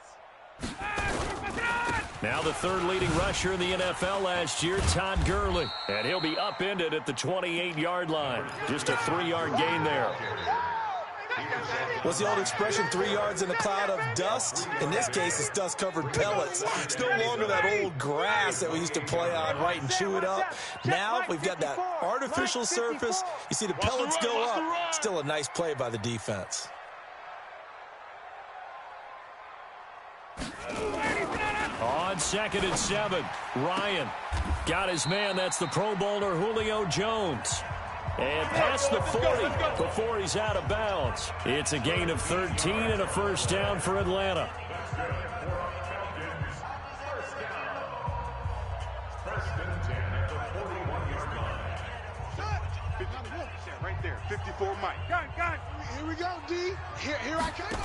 S4: Now the third leading rusher in the NFL last year, Todd Gurley. And he'll be upended at the 28-yard line. Just a 3-yard gain there.
S5: What's the old expression, 3 yards in a cloud of dust? In this case, it's dust-covered pellets. It's no longer that old grass that we used to play on, right, and chew it up. Now we've got that artificial surface. You see the pellets go up. Still a nice play by the defense.
S4: On 2nd and 7, Ryan got his man. That's the Pro Bowler Julio Jones. And past the 40 before he's out of bounds. It's a gain of 13 and a first down for Atlanta.
S7: Right there, 54 Mike. Got it. Here we go, D. Here I come.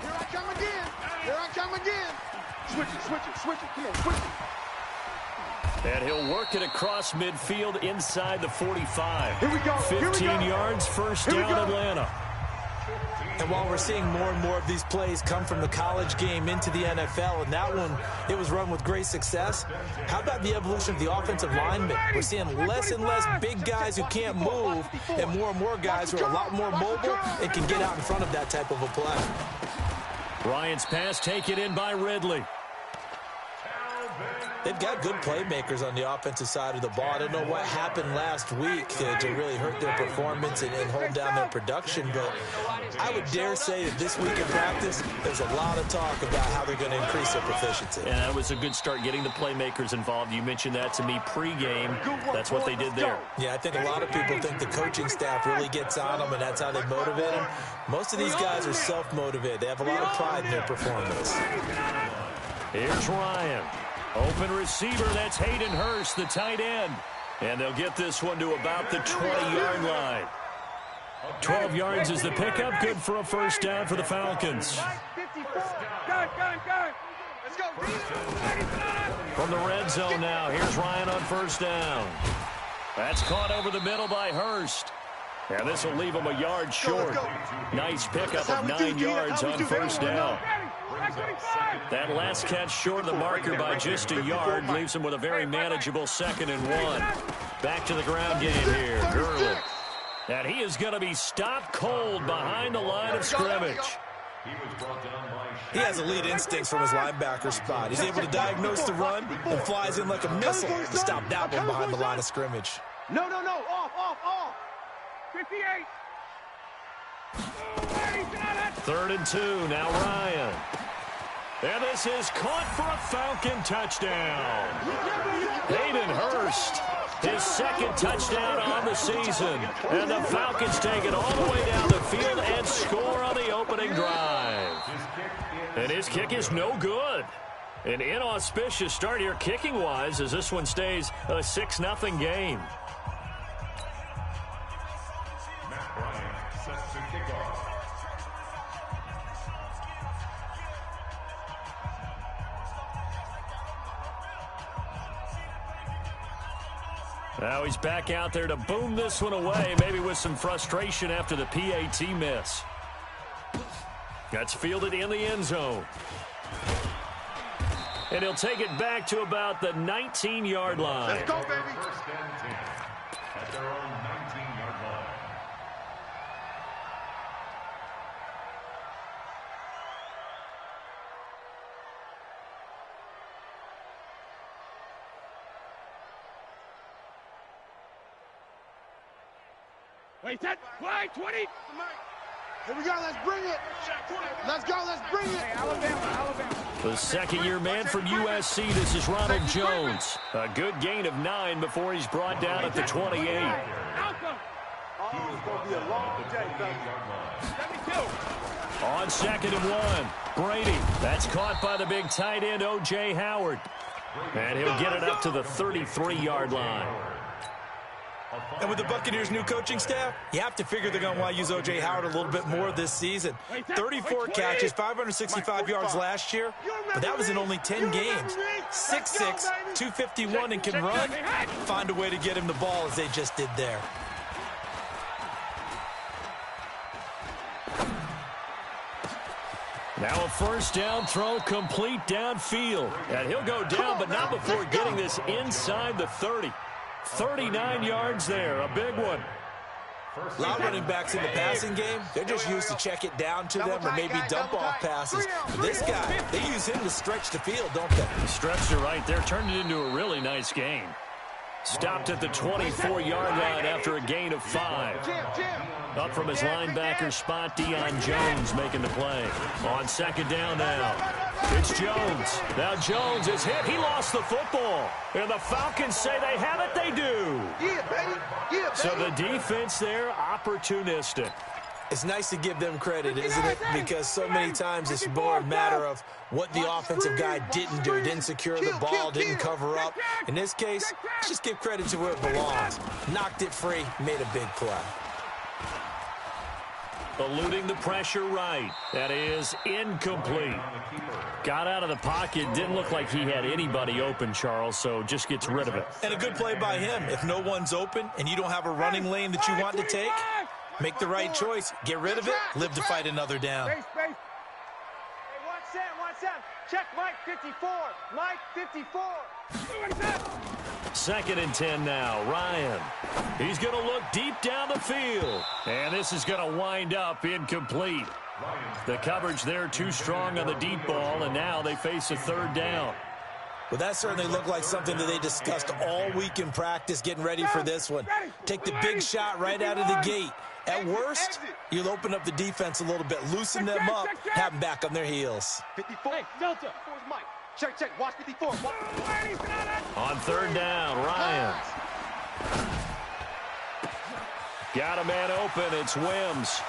S7: Here I come again. Here I come again. Switch it. Come on, switch it.
S4: And he'll work it across midfield inside the 45.
S7: Here we go.
S4: 15 yards, first down Atlanta.
S5: And while we're seeing more and more of these plays come from the college game into the NFL, and that one, it was run with great success, how about the evolution of the offensive linemen? We're seeing less and less big guys who can't move and more guys who are a lot more mobile and can get out in front of that type of a play.
S4: Ryan's pass taken in by Ridley.
S5: They've got good playmakers on the offensive side of the ball. I don't know what happened last week to really hurt their performance and hold down their production, but I would dare say that this week in practice, there's a lot of talk about how they're going to increase their proficiency.
S4: And that was a good start getting the playmakers involved. You mentioned that to me pregame. That's what they did there.
S5: Yeah, I think a lot of people think the coaching staff really gets on them, and that's how they motivate them. Most of these guys are self-motivated. They have a lot of pride in their performance.
S4: Here's Ryan. Open receiver, that's Hayden Hurst, the tight end. And they'll get this one to about the 20-yard line. 12 yards is the pickup, good for a first down for the Falcons. From the red zone now, here's Ryan on first down. That's caught over the middle by Hurst. And this will leave him a yard short. Nice pickup of 9 yards on first down. That last catch short of the marker by just a yard leaves him with a very manageable 2nd and 1. Back to the ground game here. Gurley. And he is going to be stopped cold behind the line of scrimmage.
S5: He has elite instincts from his linebacker spot. He's able to diagnose the run and flies in like a missile to stop that one behind the line of scrimmage.
S7: No. Off. 58.
S4: 3rd and 2. Now Ryan. And this is caught for a Falcon touchdown. Hayden Hurst, his 2nd touchdown on the season. And the Falcons take it all the way down the field and score on the opening drive. And his kick is no good. An inauspicious start here kicking-wise as this one stays a 6-0 game. Now he's back out there to boom this one away, maybe with some frustration after the PAT miss. That's fielded in the end zone. And he'll take it back to about the 19-yard line.
S7: Let's go, baby.
S6: First and 10 at their own 19-yard line.
S8: Wait, 20.
S7: Here we go. Let's bring it. Let's go. Let's bring it.
S8: Hey, Alabama.
S4: The second-year man from USC, this is Ronald Jones. A good gain of 9 before he's brought down at the 28.
S7: Oh, it's going to be a long day, baby.
S4: On 2nd and 1, Brady. That's caught by the big tight end, O.J. Howard. And he'll get it up to the 33-yard line.
S5: And with the Buccaneers' new coaching staff, you have to figure they're going to want to use O.J. Howard a little bit more this season. 34 catches, 565 yards last year, but that was in only 10 games. 6'6", 251, and can run. Find a way to get him the ball as they just did there.
S4: Now a first down throw complete downfield. And he'll go down, but not before getting this inside the 30. 39 yards there, a big one.
S5: A lot of running backs in the passing game, they're just used to check it down to them or maybe dump off passes. This guy, they use him to stretch the field, don't they?
S4: He stretched it right there, turned it into a really nice game. Stopped at the 24-yard line after a gain of 5. Up from his linebacker spot, Deion Jones making the play. On 2nd down now. It's Jones. Now Jones is hit. He lost the football. And the Falcons say they have it. They do.
S7: Yeah, baby. Yeah, baby.
S4: So the defense there, opportunistic.
S5: It's nice to give them credit, isn't it? Because so many times it's more a matter of what the offensive guy didn't do. Didn't secure the ball, didn't cover up. In this case, just give credit to where it belongs. Knocked it free, made a big play.
S4: Eluding the pressure right. That is incomplete. Got out of the pocket. Didn't look like he had anybody open, Charles, so just gets rid of it.
S5: And a good play by him. If no one's open and you don't have a running lane that you want to take, make the right choice. Get rid of it. Live to fight another down.
S8: Hey, watch that. Check Mike 54. Mike 54.
S4: 2nd and 10 now. Ryan. He's going to look deep down the field. And this is going to wind up incomplete. The coverage there too strong on the deep ball, and now they face a 3rd down.
S5: Well, that certainly looked like something that they discussed all week in practice, getting ready for this one. Take the big shot right out of the gate. At worst, you'll open up the defense a little bit, loosen them up, have them back on their heels.
S8: 54. Hey, Delta. Where's Mike? Check. Watch 54.
S4: On 3rd down, Ryan. Got a man open. It's Wims.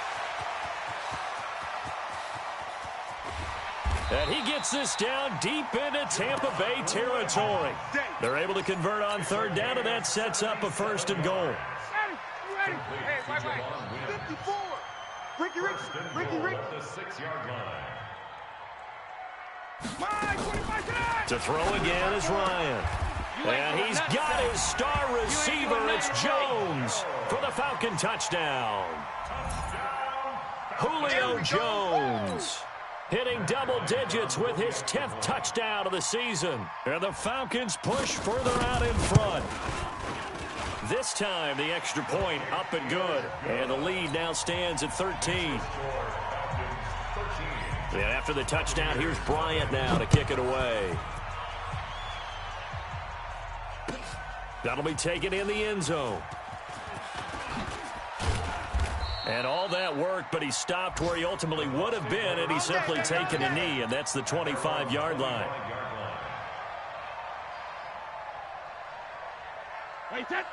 S4: And he gets this down deep into Tampa Bay territory. They're able to convert on 3rd down, and that sets up a 1st and goal.
S8: Hey, Mike.
S7: 54. Ricky.
S6: The 6-yard line.
S4: To throw again is Ryan. And he's got his star receiver. It's Jones for the Falcon touchdown. Julio Jones hitting double digits with his 10th touchdown of the season. And the Falcons push further out in front. This time, the extra point up and good. And the lead now stands at 13. And after the touchdown, here's Bryant now to kick it away. That'll be taken in the end zone. And all that worked, but he stopped where he ultimately would have been, and he's simply taken a knee, and that's the 25-yard line.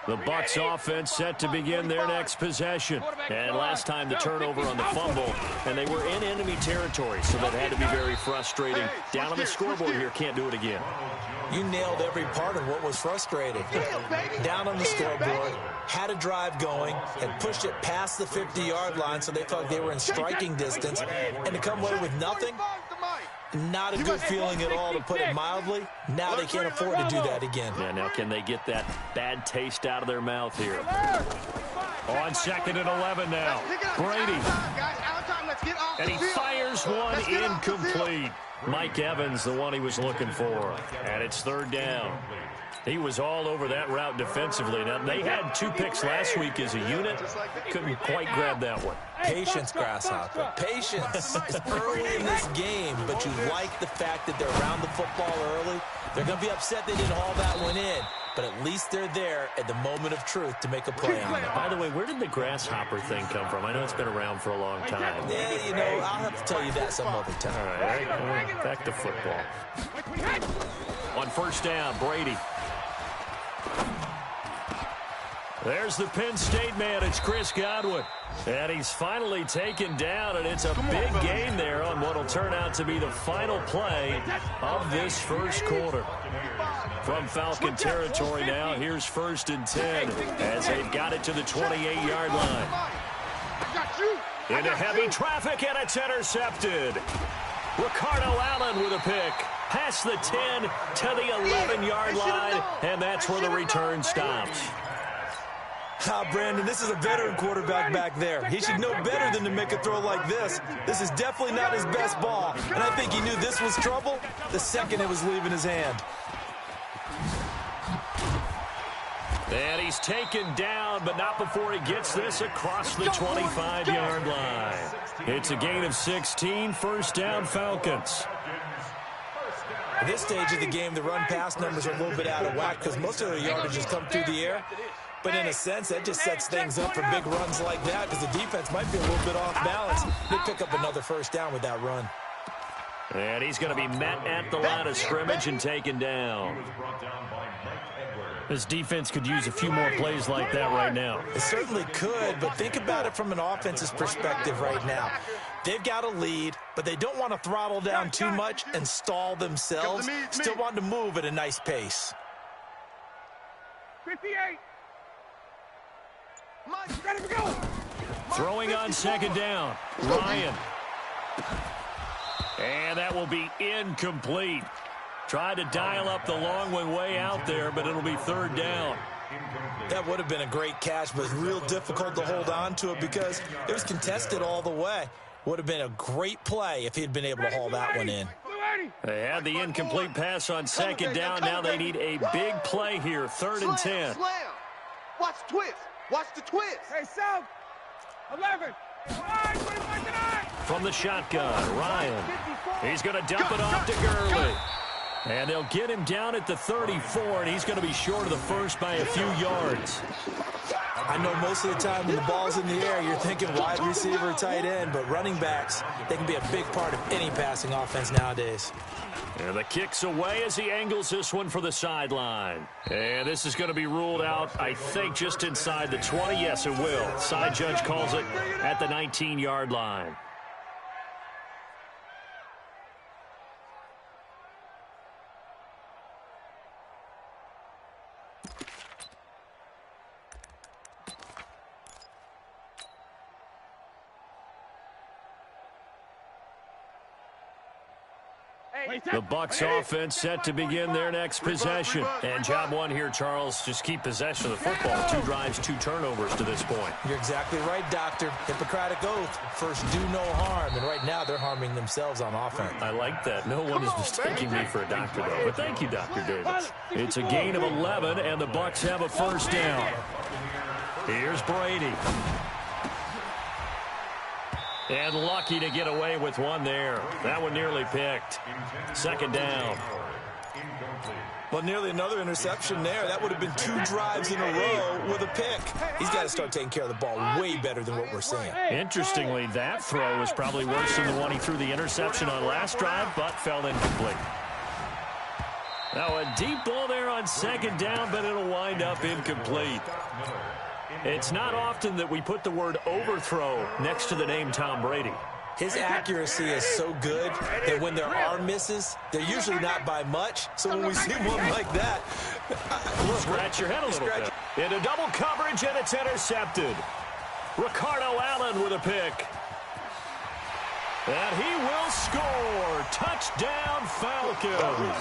S4: The Bucs offense set to begin their next possession. And last time the turnover on the fumble, and they were in enemy territory, so that had to be very frustrating. Down on the scoreboard here, can't do it again.
S5: You nailed every part of what was frustrating. Down on the scoreboard, had a drive going, and pushed it past the 50-yard line so they felt they were in striking distance, and to come away with nothing, not a good feeling at all, to put it mildly. Now they can't afford to do that again.
S4: Yeah, now can they get that bad taste out of their mouth here? On 2nd and 11 now. Brady. And he fires one incomplete. Mike Evans, the one he was looking for. And it's third down. He was all over that route defensively. Now, they had 2 picks last week as a unit. Couldn't quite grab that one.
S5: Patience, Grasshopper. Patience. It's early in this game, but you like the fact that they're around the football early. They're going to be upset they didn't haul that one in, but at least they're there at the moment of truth to make a play on it.
S4: By the way, where did the grasshopper thing come from? I know it's been around for a long time.
S5: Yeah, you know, I'll have to tell you that some other time.
S4: All right, back to football. On first down, Brady. There's the Penn State man. It's Chris Godwin. And he's finally taken down, and it's a big gain there on what will turn out to be the final play of this first quarter. From Falcon territory now, here's 1st and 10 as they've got it to the 28-yard line. Into heavy traffic, and it's intercepted. Ricardo Allen with a pick. Past the 10 to the 11-yard line, and that's where the return stops.
S5: Brandon, this is a veteran quarterback back there. He should know better than to make a throw like this. This is definitely not his best ball, and I think he knew this was trouble the second it was leaving his hand.
S4: And he's taken down, but not before he gets this across the 25-yard line. It's a gain of 16, first down Falcons.
S5: At this stage of the game, the run-pass numbers are a little bit out of whack because most of their yardage has come through the air. But in a sense, that just sets things up for big runs like that because the defense might be a little bit off balance. They pick up another first down with that run.
S4: And he's going to be met at the line of scrimmage and taken down. This defense could use a few more plays like that right now.
S5: It certainly could, but think about it from an offense's perspective right now. They've got a lead, but they don't want to throttle down too much and stall themselves. Still want to move at a nice pace.
S8: 58.
S4: Throwing on second down, Ryan. And that will be incomplete. Tried to dial up the long one way out there, but it'll be third down.
S5: That would have been a great catch, but real difficult to hold on to it because it was contested all the way. Would have been a great play if he'd been able to haul that one in.
S4: They had the incomplete pass on second down. Now they need a big play here, 3rd and 10.
S11: Watch the twist. Watch the twist.
S8: Hey, South. 11.
S4: From the shotgun, Ryan. He's going to dump it off to Gurley. And they'll get him down at the 34, and he's going to be short of the first by a few yards.
S5: I know most of the time when the ball's in the air, you're thinking wide receiver, tight end, but running backs, they can be a big part of any passing offense nowadays.
S4: And the kick's away as he angles this one for the sideline. And this is going to be ruled out, I think, just inside the 20. Yes, it will. Side judge calls it at the 19-yard line. The Bucs offense set to begin their next possession. And job one here, Charles, just keep possession of the football. 2 drives, 2 turnovers to this point.
S5: You're exactly right, Doctor. Hippocratic oath. First, do no harm. And right now, they're harming themselves on offense.
S4: I like that. No one is mistaking me for a doctor, though. But thank you, Dr. Davis. It's a gain of 11, and the Bucs have a first down. Here's Brady. And lucky to get away with one there. That one nearly picked. Second down.
S5: Well, nearly another interception there. That would have been 2 drives in a row with a pick. He's got to start taking care of the ball way better than what we're seeing.
S4: Interestingly, that throw was probably worse than the one he threw the interception on last drive, but fell incomplete. Now a deep ball there on second down, but it'll wind up incomplete. It's not often that we put the word overthrow next to the name Tom Brady.
S5: His accuracy is so good that when there are misses, they're usually not by much. So when we see one like that,
S4: scratch your head a little bit. Into double coverage, and it's intercepted. Ricardo Allen with a pick. And he will score. Touchdown, Falcons.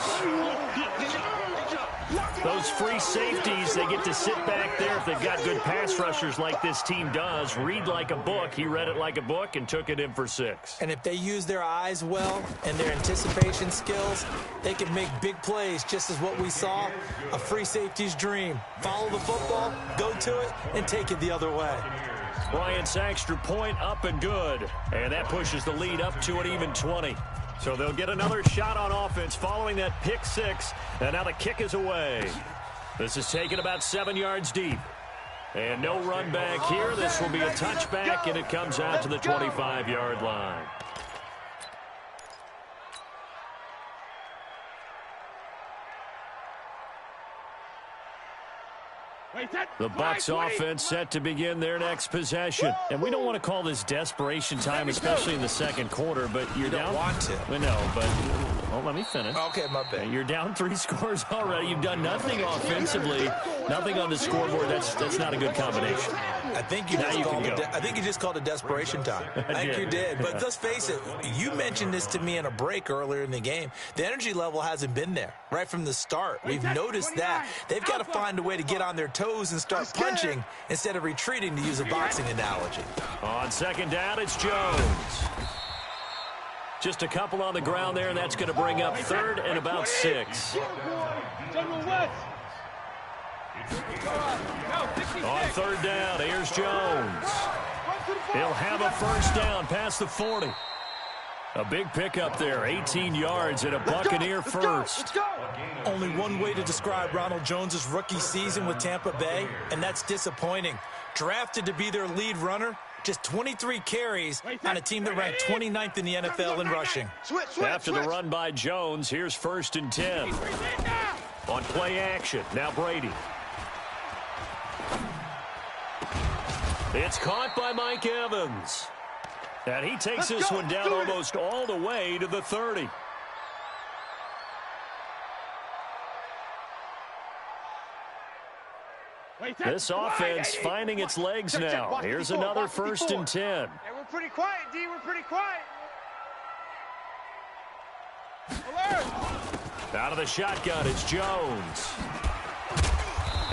S4: Those free safeties, they get to sit back there if they've got good pass rushers like this team does. Read like a book. He read it like a book and took it in for 6.
S5: And if they use their eyes well and their anticipation skills, they can make big plays, just as what we saw, a free safety's dream. Follow the football, go to it, and take it the other way.
S4: Bryant's extra point up and good. And that pushes the lead up to an even 20. So they'll get another shot on offense following that pick 6. And now the kick is away. This is taken about 7 yards deep. And no run back here. This will be a touchback, and it comes out to the 25-yard line. The Bucs offense set to begin their next possession. And we don't want to call this desperation time, especially in the second quarter, but you're down.
S5: You don't want to.
S4: We know, but let me finish.
S5: Okay, my bad.
S4: You're down 3 scores already. You've done nothing offensively, nothing on the scoreboard. That's not a good combination.
S5: I think you just called it desperation time. I think you did. But let's face it, you mentioned this to me in a break earlier in the game. The energy level hasn't been there right from the start. We've noticed that. They've got to find a way to get on their toes and start punching instead of retreating, to use a boxing analogy.
S4: On second down, it's Jones. Just a couple on the ground there, and that's going to bring up 3rd and about 6. On 3rd down, here's Jones. He'll have a first down past the 40. A big pickup there, 18 yards and a Buccaneer first.
S5: Only one way to describe Ronald Jones' rookie season with Tampa Bay, and that's disappointing. Drafted to be their lead runner, just 23 carries on a team that ranked 29th in the NFL in rushing.
S4: After the run by Jones, here's 1st and 10. On play action, now Brady. It's caught by Mike Evans. And he takes this one down almost all the way to the 30. This offense finding its legs now. Here's another 1st and 10.
S8: Hey, we're pretty quiet, D. We're pretty quiet. Alert!
S4: Out of the shotgun, it's Jones.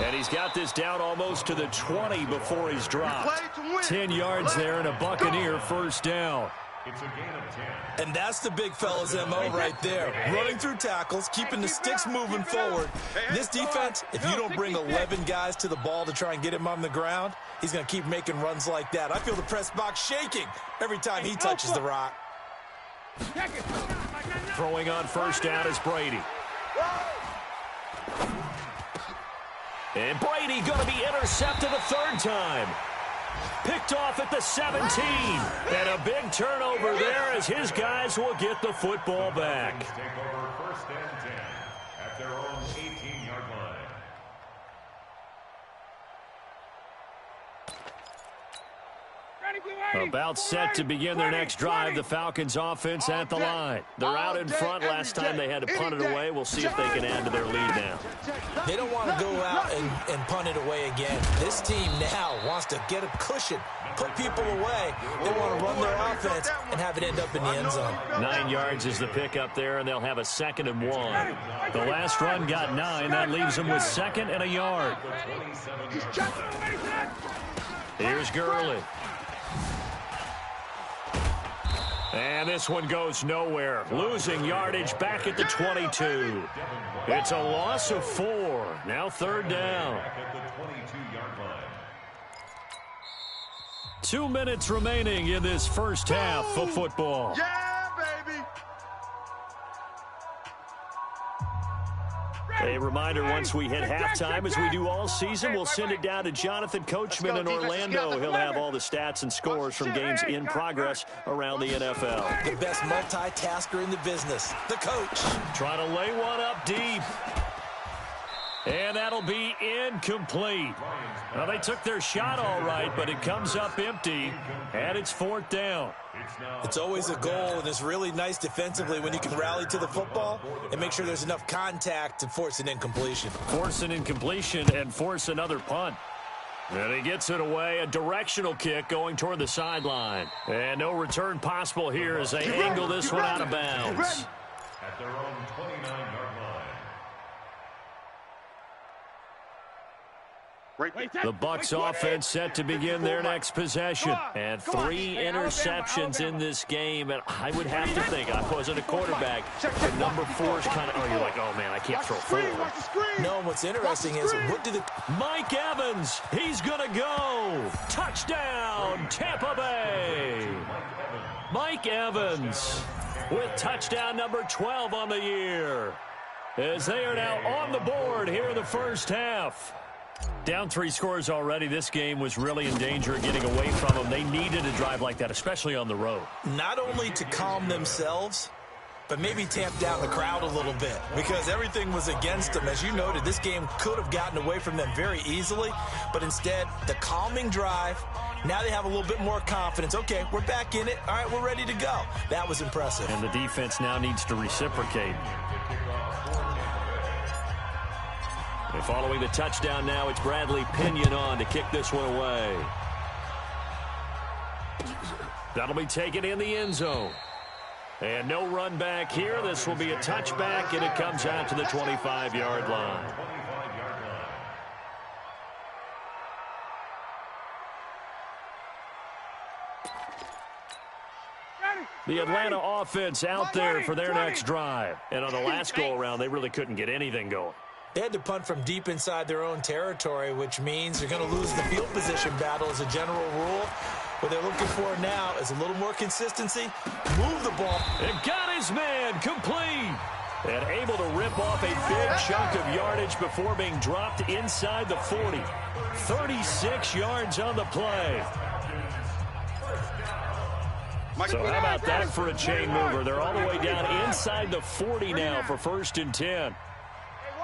S4: And he's got this down almost to the 20 before he's dropped. 10 yards there and a Buccaneer first down.
S6: It's a gain of 10.
S5: And that's the big fella's MO right there. Running through tackles, keeping the sticks moving forward. This defense, if you don't bring 11 guys to the ball to try and get him on the ground, he's going to keep making runs like that. I feel the press box shaking every time he touches the rock.
S4: Throwing on first down is Brady. And Brady going to be intercepted a 3rd time. Picked off at the 17. And a big turnover there as his guys will get the football back.
S6: Take over 1st and 10 at their own 18-yard line.
S4: About set to begin their next drive, the Falcons offense at the line. They're out in front. Last time they had to punt it away. We'll see if they can add to their lead now.
S5: They don't want to go out and punt it away again. This team now wants to get a cushion, put people away. They want to run their offense and have it end up in the end zone.
S4: 9 yards is the pickup there, and they'll have a 2nd and 1. The last run got 9. That leaves them with 2nd and a yard. Here's Gurley. And this one goes nowhere. Losing yardage back at the 22. It's a loss of 4. Now 3rd down. 2 minutes remaining in this first half of football.
S7: Yeah, baby.
S4: A reminder, once we hit halftime, as we do all season, we'll send it down to Jonathan Coachman in Orlando. He'll have all the stats and scores from games in progress around the NFL.
S5: The best multitasker in the business, the coach.
S4: Trying to lay one up deep. And that'll be incomplete. Well, they took their shot all right, but it comes up empty, and it's 4th down.
S5: It's always a goal, and it's really nice defensively when you can rally to the football and make sure there's enough contact to force an incompletion.
S4: Force an incompletion and force another punt. And he gets it away, a directional kick going toward the sideline. And no return possible here as they angle this one out of bounds.
S6: At their own 29-yard line.
S4: The Bucs offense set to begin their next possession. And 3 interceptions in this game. And I would have to think, I wasn't a quarterback, but number 4 is kind of, oh, you're like, oh, man, I can't throw 4.
S5: No, what's interesting is, what do the...
S4: Mike Evans, he's going to go. Touchdown, Tampa Bay. Mike Evans with touchdown number 12 on the year, as they are now on the board here in the first half. Down 3 scores already. This game was really in danger of getting away from them. They needed a drive like that, especially on the road.
S5: Not only to calm themselves, but maybe tamp down the crowd a little bit, because everything was against them. As you noted, this game could have gotten away from them very easily, but instead, the calming drive, now they have a little bit more confidence. Okay, we're back in it. All right, we're ready to go. That was impressive.
S4: And the defense now needs to reciprocate. And following the touchdown now, it's Bradley Pinion on to kick this one away. That'll be taken in the end zone. And no run back here. This will be a touchback, and it comes out to the 25-yard line. The Atlanta offense out there for their next drive. And on the last go-around, they really couldn't get anything going.
S5: They had to punt from deep inside their own territory, which means they're going to lose the field position battle as a general rule. What they're looking for now is a little more consistency. Move the ball.
S4: And got his man complete. And able to rip off a big chunk of yardage before being dropped inside the 40. 36 yards on the play. So how about that for a chain mover? They're all the way down inside the 40 now for 1st and 10.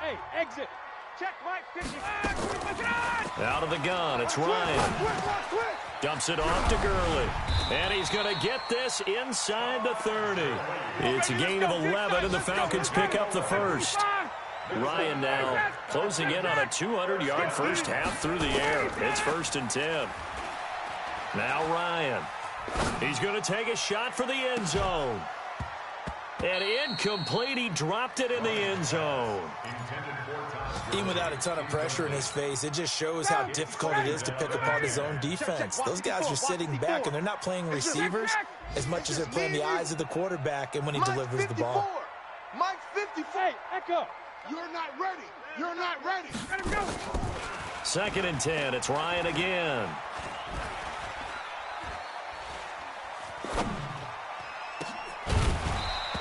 S8: Hey, exit. Check Mike 50.
S4: Out of the gun, it's Ryan. Dumps it off to Gurley. And he's going to get this inside the 30. It's a gain of 11, and the Falcons pick up the first. Ryan now closing in on a 200-yard first half through the air. It's 1st and 10. Now Ryan. He's going to take a shot for the end zone. And incomplete. He dropped it in the end zone.
S5: Even without a ton of pressure in his face, it just shows how difficult it is to pick apart his own defense. Those guys are sitting back, and they're not playing receivers as much as they're playing the eyes of the quarterback and when he delivers the ball.
S7: Mike 54.
S8: Hey, echo.
S7: You're not ready. You're not ready. Let him go.
S4: 2nd and 10. It's Ryan again.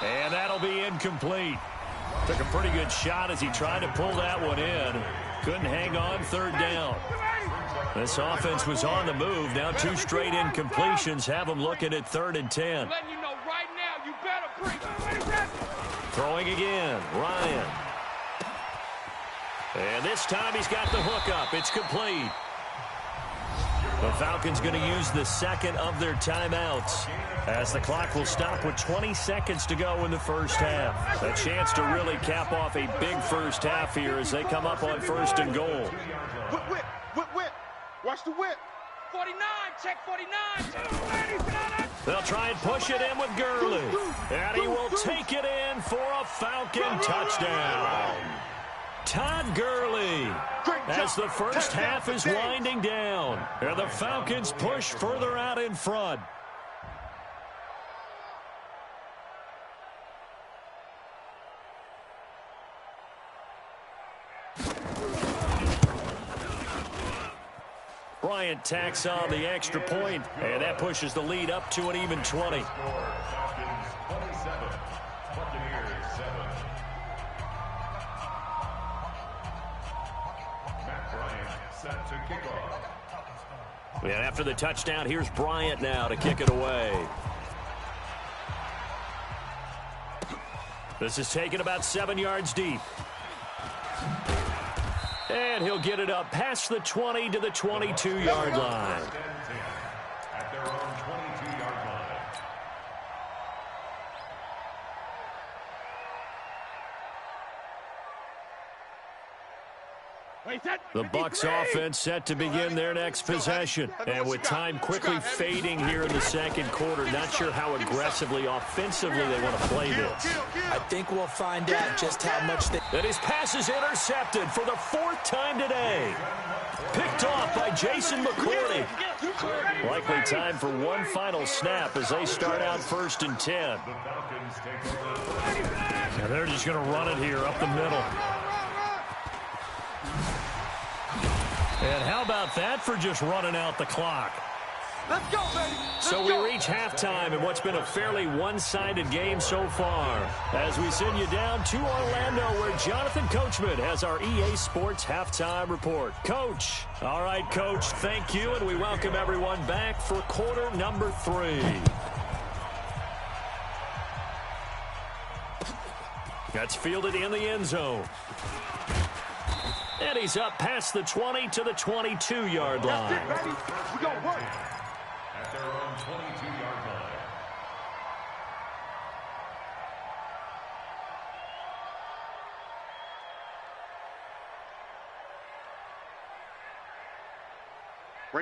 S4: And that'll be incomplete. Took a pretty good shot as he tried to pull that one in. Couldn't hang on 3rd down. This offense was on the move. Now 2 straight incompletions have them looking at 3rd and 10.
S8: Letting you know right now, you better bring.
S4: Throwing again, Ryan. And this time he's got the hook up. It's complete. The Falcons going to use the 2nd of their timeouts, as the clock will stop with 20 seconds to go in the first half. A chance to really cap off a big first half here as they come up on 1st and goal.
S7: Whip. Watch the whip.
S8: 49, check 49.
S4: They'll try and push it in with Gurley. And he will take it in for a Falcon touchdown. Todd Gurley, as the first half is winding down. And the Falcons push further out in front. Bryant tacks on the extra point, and that pushes the lead up to an even 20. And after the touchdown, here's Bryant now to kick it away. This is taken about 7 yards deep. And he'll get it up past the 20 to the 22-yard line.
S6: At their own 22-yard line.
S4: The Bucs offense set to begin their next possession. And with time quickly fading here in the second quarter, not sure how aggressively, offensively they want to play this.
S5: I think we'll find out just how much they...
S4: And his pass is intercepted for the 4th time today. Picked off by Jason McCourty. Likely time for one final snap as they start out 1st and 10. And they're just going to run it here up the middle. And how about that for just running out the clock?
S10: Let's go, baby.
S4: So we reach halftime in what's been a fairly one-sided game so far. As we send you down to Orlando, where Jonathan Coachman has our EA Sports Halftime Report. Coach. All right, Coach, thank you, and we welcome everyone back for quarter number 3. That's fielded in the end zone. And he's up past the 20 to the 22-yard line.
S10: That's it, baby. We gonna work.
S6: At their own 22-yard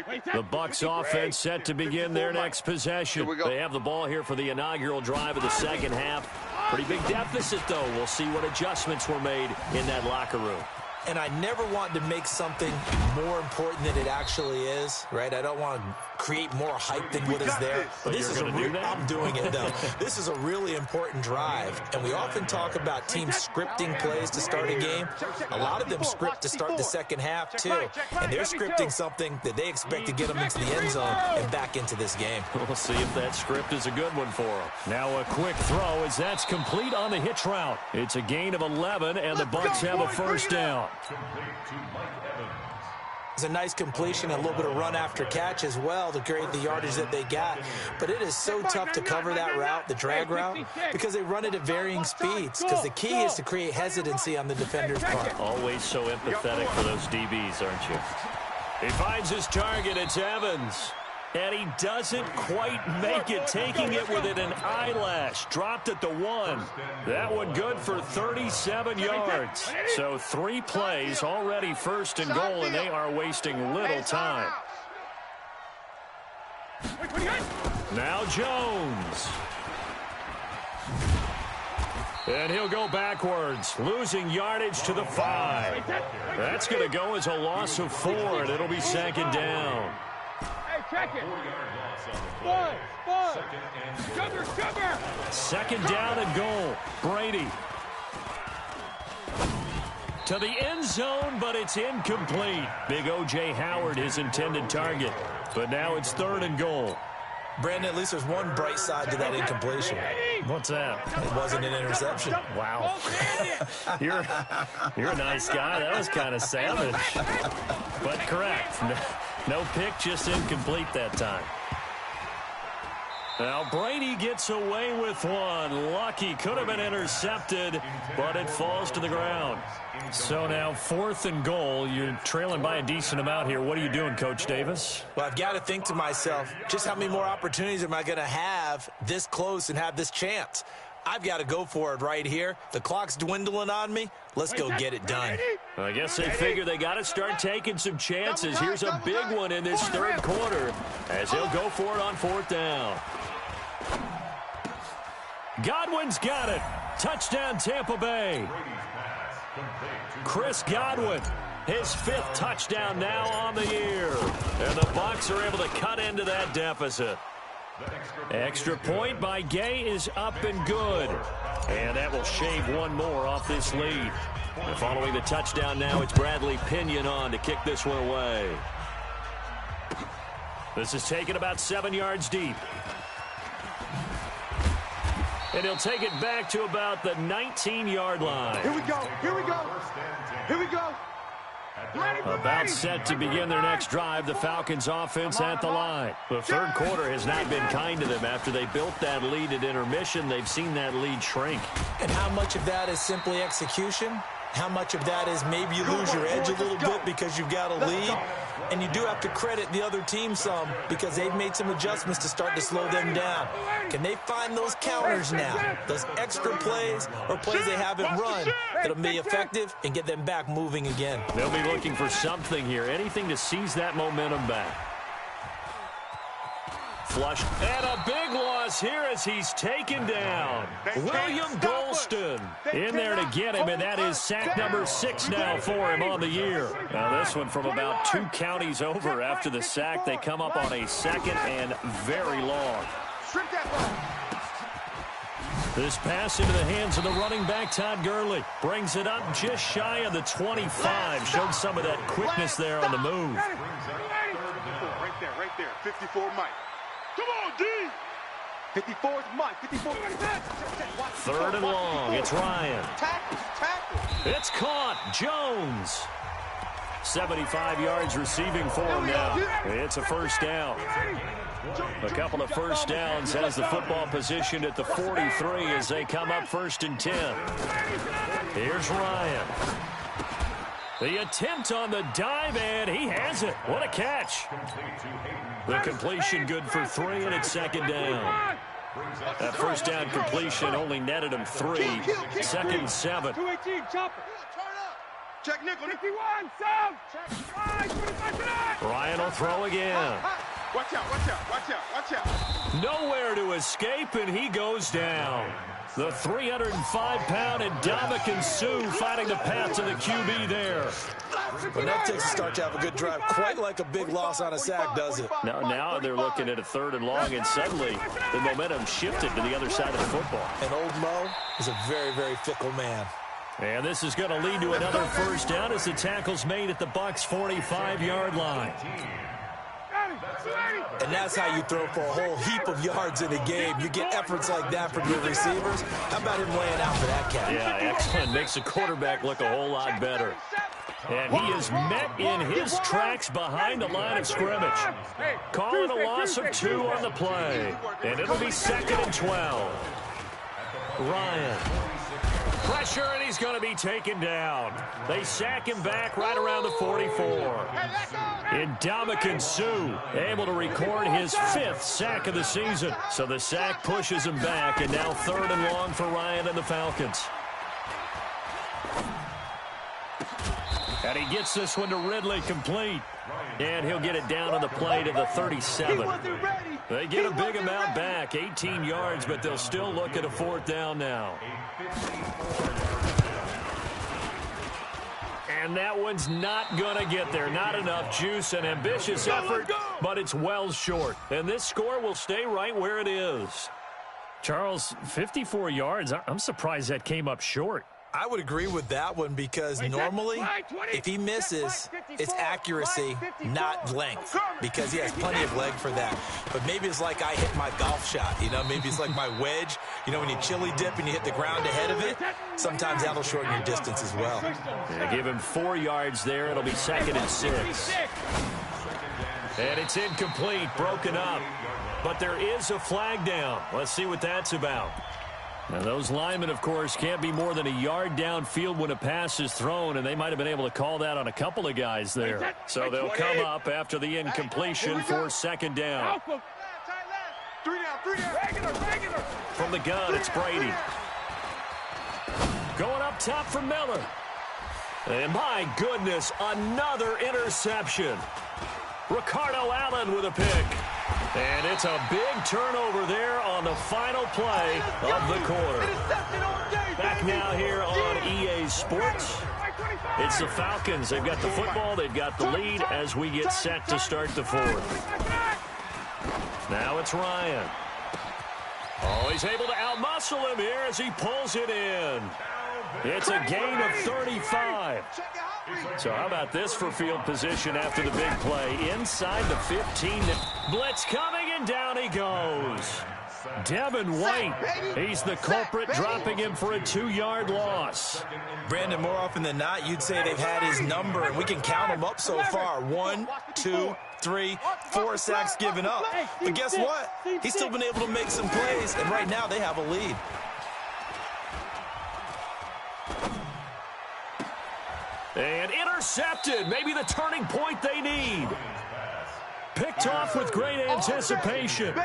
S6: line.
S4: The Bucs offense set to begin their next possession. They have the ball here for the inaugural drive of the second half. Pretty big deficit, though. We'll see what adjustments were made in that locker room.
S5: And I never want to make something more important than it actually is, right? I don't want to create more hype than what is there. But this is I'm doing it, though. This is a really important drive. And we often talk about teams scripting plays to start a game. A lot of them script to start the second half, too. And they're scripting something that they expect to get them into the end zone and back into this game.
S4: We'll see if that script is a good one for them. Now a quick throw as that's complete on the hitch route. It's a gain of 11, and the Bucs have a first down.
S5: It's a nice completion, a little bit of run after catch as well to create the yardage that they got. But it is so tough to cover that route, the drag route, because they run it at varying speeds. Because the key is to create hesitancy on the defender's part.
S4: Always so empathetic for those DBs, aren't you? He finds his target. It's Evans. And he doesn't quite make it, taking it within an eyelash. Dropped at the 1. That one good for 37 yards. So 3 plays, already 1st and goal, and they are wasting little time. Now Jones. And he'll go backwards, losing yardage to the 5. That's going to go as a loss of 4, and it'll be 2nd down.
S8: Check it. 1. Cover.
S4: 2nd down and goal. Brady. To the end zone, but it's incomplete. Big O.J. Howard, his intended target. But now it's 3rd and goal.
S5: Brandon, at least there's one bright side to that incompletion.
S4: What's that?
S5: It wasn't an interception.
S4: Wow. You're a nice guy. That was kind of savage. But correct. No pick, just incomplete that time. Now Brady gets away with one. Lucky, could have been intercepted, but it falls to the ground. So now 4th and goal. You're trailing by a decent amount here. What are you doing, Coach Davis?
S5: Well, I've got to think to myself, just how many more opportunities am I going to have this close and have this chance? I've got to go for it right here. The clock's dwindling on me. Let's go get it done.
S4: I guess they figure they got to start taking some chances. Here's a big one in this 3rd quarter as he'll go for it on 4th down. Godwin's got it. Touchdown, Tampa Bay. Chris Godwin, his 5th touchdown now on the year. And the Bucs are able to cut into that deficit. Extra point by Gay is up and good. And that will shave one more off this lead. And following the touchdown now, it's Bradley Pinion on to kick this one away. This is taken about 7 yards deep. And he'll take it back to about the 19-yard line.
S7: Here we go.
S4: About set to begin their next drive, the Falcons offense at the line. The 3rd quarter has not been kind to them. After they built that lead at intermission, they've seen that lead shrink.
S5: And how much of that is simply execution? How much of that is maybe you lose your edge a little bit because you've got a lead? And you do have to credit the other team some because they've made some adjustments to start to slow them down. Can they find those counters now, those extra plays or plays they haven't run that'll be effective and get them back moving again?
S4: They'll be looking for something here, anything to seize that momentum back. Flush, and a big loss here as he's taken down. William Golston in there to get him, and that is sack number 6 now for him on the year. Now this one from about 2 counties over after the sack. They come up on a 2nd and very long. This pass into the hands of the running back, Todd Gurley. Brings it up just shy of the 25. Showed some of that quickness there on the move.
S7: Right there. 54 Mike. Come on, D! 54's Mike. 54.
S4: 3rd and long. It's Ryan.
S7: Tackle.
S4: It's caught. Jones. 75 yards receiving for him now. It's a first down. A couple of first downs has the football positioned at the 43 as they come up 1st and 10. Here's Ryan. The attempt on the dive, and he has it. What a catch. The completion good for 3, and it's 2nd down. That first down completion only netted him 3. 2nd and 7.
S7: 218, chopper. Check nickel. 51, Sam. Check.
S4: Ryan will throw again.
S7: Watch out.
S4: Nowhere to escape, and he goes down. The 305-pound Ndamukong Suh finding the path to the QB there.
S5: But that takes a start to have a good drive, quite like a big loss on a sack, does it?
S4: Now they're looking at a 3rd and long, and suddenly the momentum shifted to the other side of the football.
S5: And old Mo is a very, very fickle man.
S4: And this is going to lead to another first down as the tackle's made at the Bucs' 45-yard line.
S5: And that's how you throw for a whole heap of yards in a game. You get efforts like that from your receivers. How about him laying out for that catch?
S4: Yeah, excellent. Makes the quarterback look a whole lot better. And he is met in his tracks behind the line of scrimmage. Calling a loss of 2 on the play. And it'll be 2nd and 12. Ryan. Pressure, and he's going to be taken down. They sack him back right around the 44. Ndamukong Suh able to record his 5th sack of the season. So the sack pushes him back, and now 3rd and long for Ryan and the Falcons. And he gets this one to Ridley complete. And he'll get it down on the play to the 37. They get a big amount back, 18 yards, but they'll still look at a 4th down now. And that one's not going to get there. Not enough juice, an ambitious effort, but it's well short. And this score will stay right where it is. Charles, 54 yards. I'm surprised that came up short.
S5: I would agree with that one because normally, if he misses, it's accuracy, not length, because he has plenty of leg for that. But maybe it's like I hit my golf shot, maybe it's like my wedge. When you chili dip and you hit the ground ahead of it, sometimes that'll shorten your distance as well.
S4: Yeah, give him 4 yards there. It'll be 2nd and 6. And it's incomplete, broken up. But there is a flag down. Let's see what that's about. Now, those linemen, of course, can't be more than a yard downfield when a pass is thrown, and they might have been able to call that on a couple of guys there. So they'll come up after the incompletion for 2nd down.
S7: 3 down. Regular.
S4: From the gun, it's Brady. Going up top for Miller. And my goodness, another interception. Ricardo Allen with a pick. And it's a big turnover there on the final play of the quarter. Back now here on EA Sports. It's the Falcons. They've got the football. They've got the lead as we get set to start the 4th. Now it's Ryan. Oh, he's able to outmuscle him here as he pulls it in. It's a gain of 35. So how about this for field position after the big play? Inside the 15. Blitz coming, and down he goes. Devin White, he's the culprit, dropping him for a 2-yard loss.
S5: Brandon, more often than not, you'd say they've had his number, and we can count them up so far. 1, 2, 3, 4 sacks given up. But guess what? He's still been able to make some plays, and right now they have a lead.
S4: And intercepted. Maybe the turning point they need. Picked off with great anticipation.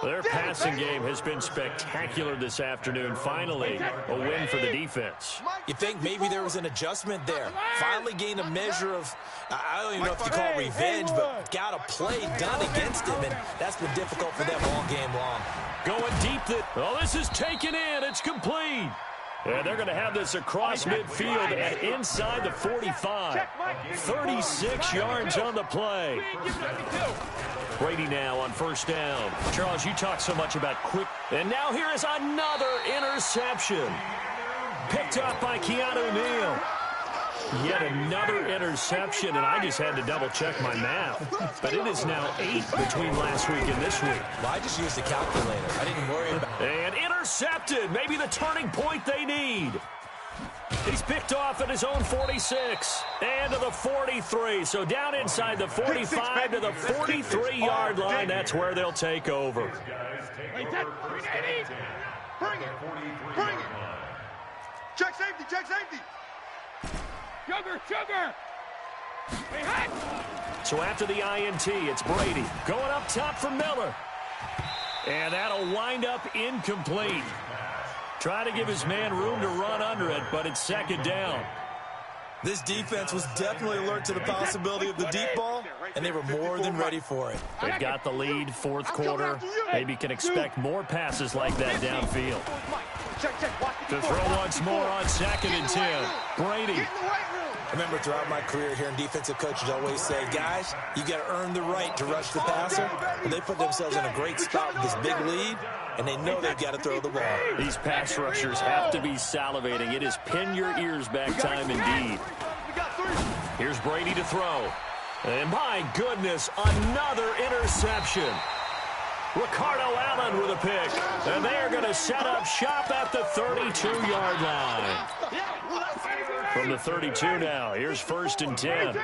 S4: Their passing game has been spectacular this afternoon. Finally, a win for the defense.
S5: You think maybe there was an adjustment there. Finally gained a measure of, I don't even know if you call it revenge, but got a play done against him, and that's been difficult for them all game long.
S4: Going deep. This is taken in. It's complete. And they're going to have this across midfield and inside the 45. 36 yards on the play. Brady now on first down. Charles, you talk so much about quick. And now here is another interception. Picked up by Keanu Neal. Yet another interception, and I just had to double-check my math. But it is now 8 between last week and this week.
S5: Well, I just used a calculator. I didn't worry about it.
S4: And intercepted. Maybe the turning point they need. He's picked off at his own 46 and to the 43. So down inside the 45 to the 43-yard line. That's where they'll take over.
S7: Bring it. Bring it. Check safety. Sugar. Hey, hot.
S4: So after the INT, it's Brady going up top for Miller. And that'll wind up incomplete. Try to give his man room to run under it, but it's second down.
S5: This defense was definitely alert to the possibility of the deep ball, and they were more than ready for it.
S4: They've got the lead, fourth quarter. Maybe can expect more passes like that downfield. To throw once more on 2nd and 10. Brady.
S5: I remember throughout my career hearing defensive coaches always say, guys, you got to earn the right to rush the passer. And they put themselves in a great spot with this big lead, and they know they've got to throw the ball.
S4: These pass rushers have to be salivating. It is pin your ears back time indeed. Here's Brady to throw. And my goodness, another interception. Ricardo Allen with a pick. And they're going to set up shop at the 32-yard line. From the 32 now, here's 1st and 10.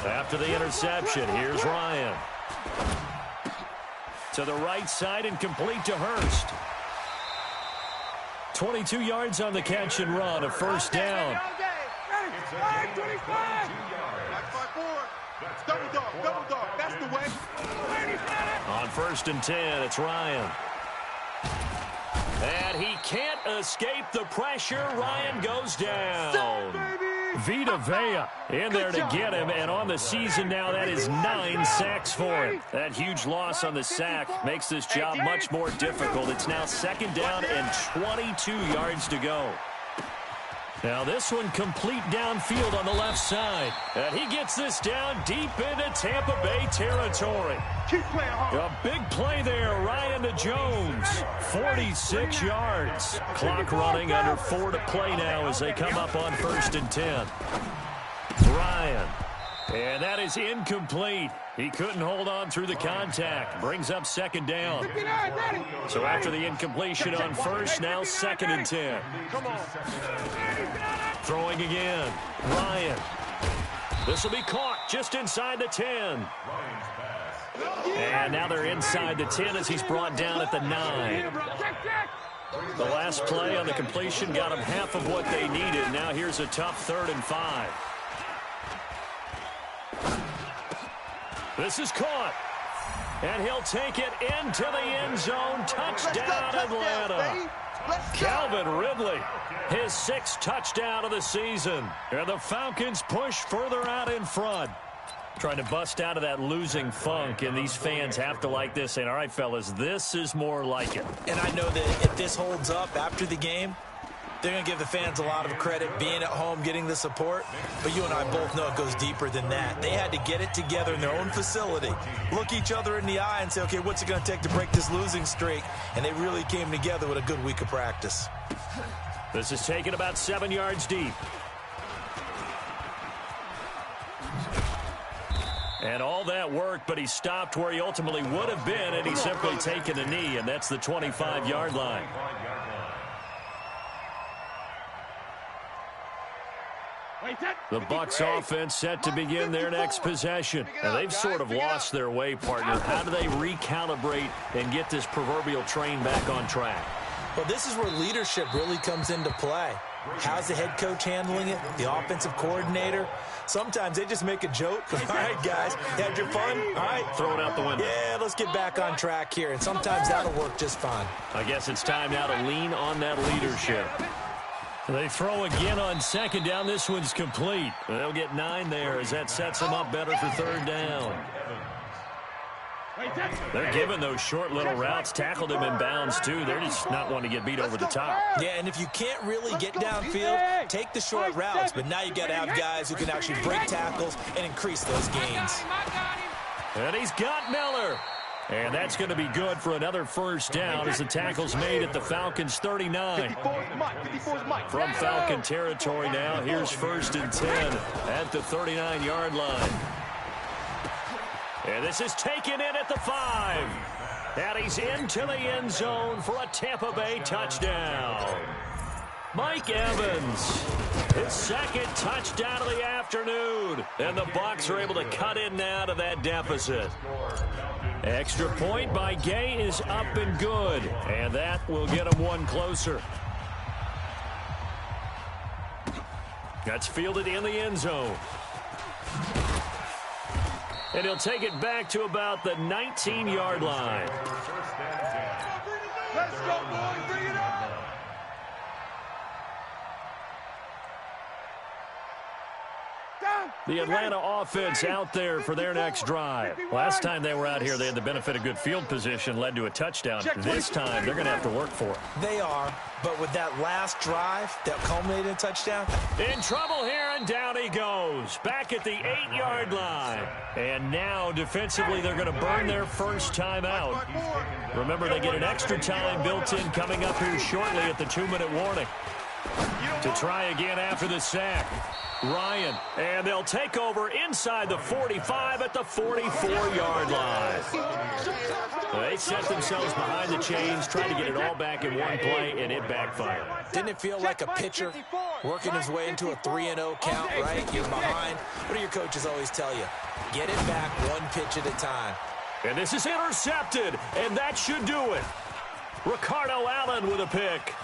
S4: After the interception, here's Ryan. To the right side and complete to Hurst. 22 yards on the catch and run, a first down.
S7: Double dog, that's the way.
S4: On 1st and 10, it's Ryan. And he can't escape the pressure. Ryan goes down. Vita Vea in there to get him, and on the season now, that is 9 sacks for him. That huge loss on the sack makes this job much more difficult. It's now 2nd down and 22 yards to go. Now this one complete downfield on the left side. And he gets this down deep into Tampa Bay territory.
S7: Keep playing hard.
S4: A big play there, Ryan to Jones. 46 yards. Clock running, under 4 to play now as they come up on 1st and 10. Ryan. And that is incomplete. He couldn't hold on through the contact. Brings up 2nd down. So after the incompletion on 1st, now 2nd and 10. Throwing again. Ryan. This will be caught just inside the 10. And now they're inside the 10 as he's brought down at the 9. The last play on the completion got him half of what they needed. Now here's a tough 3rd and 5. This is caught. And he'll take it into the end zone. Touchdown, Atlanta. Calvin Ridley, his 6th touchdown of the season. And the Falcons push further out in front. Trying to bust out of that losing funk, and these fans have to like this. And all right, fellas, this is more like it.
S5: And I know that if this holds up after the game, they're going to give the fans a lot of credit being at home, getting the support. But you and I both know it goes deeper than that. They had to get it together in their own facility, look each other in the eye and say, okay, what's it going to take to break this losing streak? And they really came together with a good week of practice.
S4: This is taken about 7 yards deep. And all that work, but he stopped where he ultimately would have been, and he's simply taken a knee, and that's the 25-yard line. The Bucs offense set to begin their next possession. Now, they've sort of lost their way, partner. How do they recalibrate and get this proverbial train back on track?
S5: Well, this is where leadership really comes into play. How's the head coach handling it? The offensive coordinator? Sometimes they just make a joke. All right, guys, had your fun? All right.
S4: Throw it out the window.
S5: Yeah, let's get back on track here. And sometimes that'll work just fine.
S4: I guess it's time now to lean on that leadership. They throw again on second down. This one's complete. They'll get 9 there as that sets them up better for third down. They're giving those short little routes. Tackled him in bounds, too. They're just not wanting to get beat over the top.
S5: Yeah, and if you can't really get downfield, take the short routes. But now you got to have guys who can actually break tackles and increase those gains.
S4: And he's got Miller. And that's going to be good for another first down as the tackle's made at the Falcons' 39. From Falcon territory now, here's 1st and 10 at the 39-yard line. And this is taken in at the 5. And he's into the end zone for a Tampa Bay touchdown. Mike Evans, his second touchdown of the afternoon. And the Bucs are able to cut in now to that deficit. Extra point by Gay is up and good. And that will get him one closer. That's fielded in the end zone. And he'll take it back to about the 19-yard line.
S3: Let's go, boys. Bring it on.
S4: The Atlanta offense out there for their next drive. Last time they were out here, they had the benefit of good field position, led to a touchdown. This time, they're going to have to work for it.
S5: They are, but with that last drive that culminated in a touchdown.
S4: In trouble here, and down he goes. Back at the 8-yard line. And now, defensively, they're going to burn their first time out. Remember, they get an extra time built in coming up here shortly at the 2-minute warning. To try again after the sack. Ryan, and they'll take over inside the 45 at the 44-yard line. They set themselves behind the chains, tried to get it all back in one play, and it backfired.
S5: Didn't it feel like a pitcher working his way into a 3-0 count, right? You're behind. What do your coaches always tell you? Get it back one pitch at a time.
S4: And this is intercepted, and that should do it. Ricardo Allen with a pick.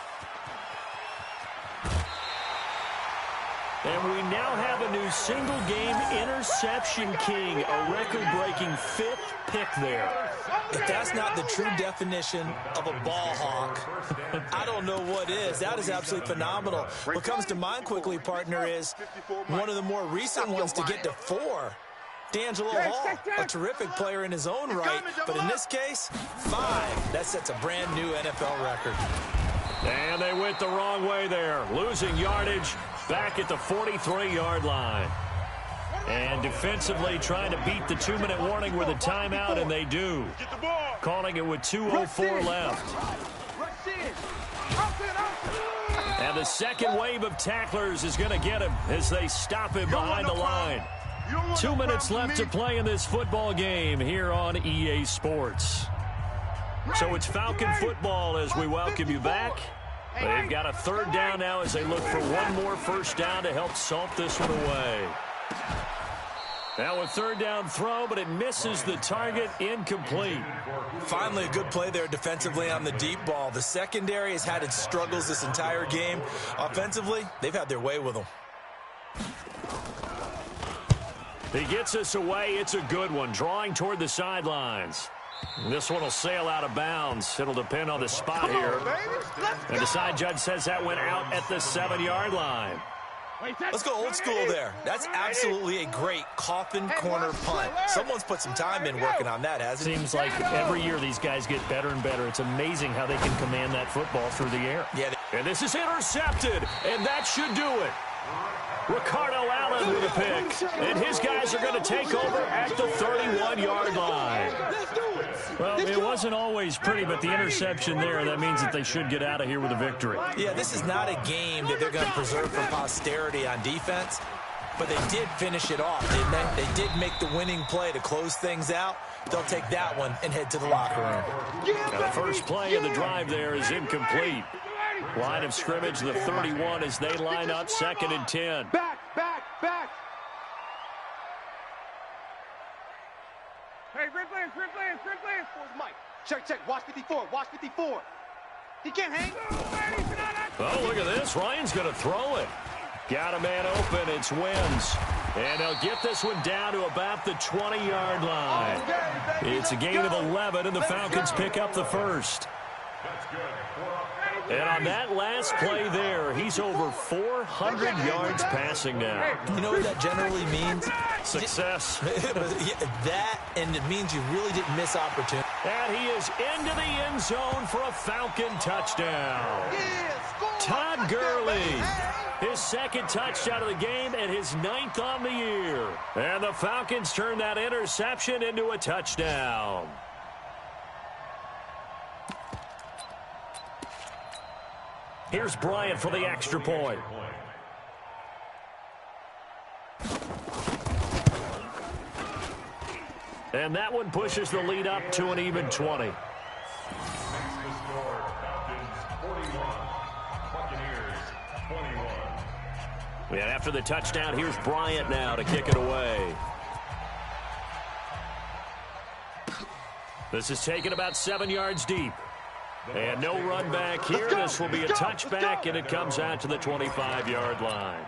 S4: And we now have a new single-game interception king, a record-breaking 5th pick there.
S5: If that's not the true definition of a ball hawk, I don't know what is. That is absolutely phenomenal. What comes to mind quickly, partner, is one of the more recent ones to get to 4. D'Angelo Hall, a terrific player in his own right, but in this case, 5. That sets a brand-new NFL record.
S4: And they went the wrong way there, losing yardage back at the 43-yard line. And defensively trying to beat the 2-minute warning with a timeout, and they do. Calling it with 2:04 left. And the second wave of tacklers is going to get him as they stop him behind the line. 2 minutes left to play in this football game here on EA Sports. So it's Falcon football as we welcome you back. They've got a third down now as they look for one more first down to help salt this one away. Now a third down throw, but it misses the target, incomplete.
S5: Finally a good play there defensively on the deep ball. The secondary has had its struggles this entire game. Offensively, they've had their way with them.
S4: He gets us away. It's a good one, drawing toward the sidelines. This one will sail out of bounds. It'll depend on the spot here. And the side judge says that went out at the 7-yard line.
S5: Let's go old school there. That's absolutely a great coffin corner punt. Someone's put some time in working on that, hasn't it?
S4: Seems like every year these guys get better and better. It's amazing how they can command that football through the air.
S5: Yeah.
S4: And this is intercepted, and that should do it. Ricardo Allen with a pick, and his guys are going to take over at the 31-yard line. Well, it wasn't always pretty, but the interception there, that means that they should get out of here with a victory.
S5: Yeah, this is not a game that they're going to preserve for posterity on defense, but they did finish it off, didn't they? They did make the winning play to close things out. They'll take that one and head to the locker room.
S4: Now, the first play of the drive there is incomplete. Line of scrimmage, the 31, as they line up 2nd and 10.
S7: Back. Hey, red players. Where's Mike? Check. Watch 54. He can't hang.
S4: Oh, look at this. Ryan's going to throw it. Got a man open. It's Wins. And they'll get this one down to about the 20-yard line. It's a gain of 11, and the Falcons pick up the first. And on that last play there, he's over 400 yards passing now.
S5: You know what that generally means?
S4: Success.
S5: That, and it means you really didn't miss opportunity.
S4: And he is into the end zone for a Falcon touchdown. Todd Gurley, his second touchdown of the game and his 9th on the year. And the Falcons turn that interception into a touchdown. Here's Bryant for the extra point. And that one pushes the lead up to an even 20. And after the touchdown, here's Bryant now to kick it away. This is taken about 7 yards deep. And no run back here. This will be a touchback, and it comes out to the 25-yard line.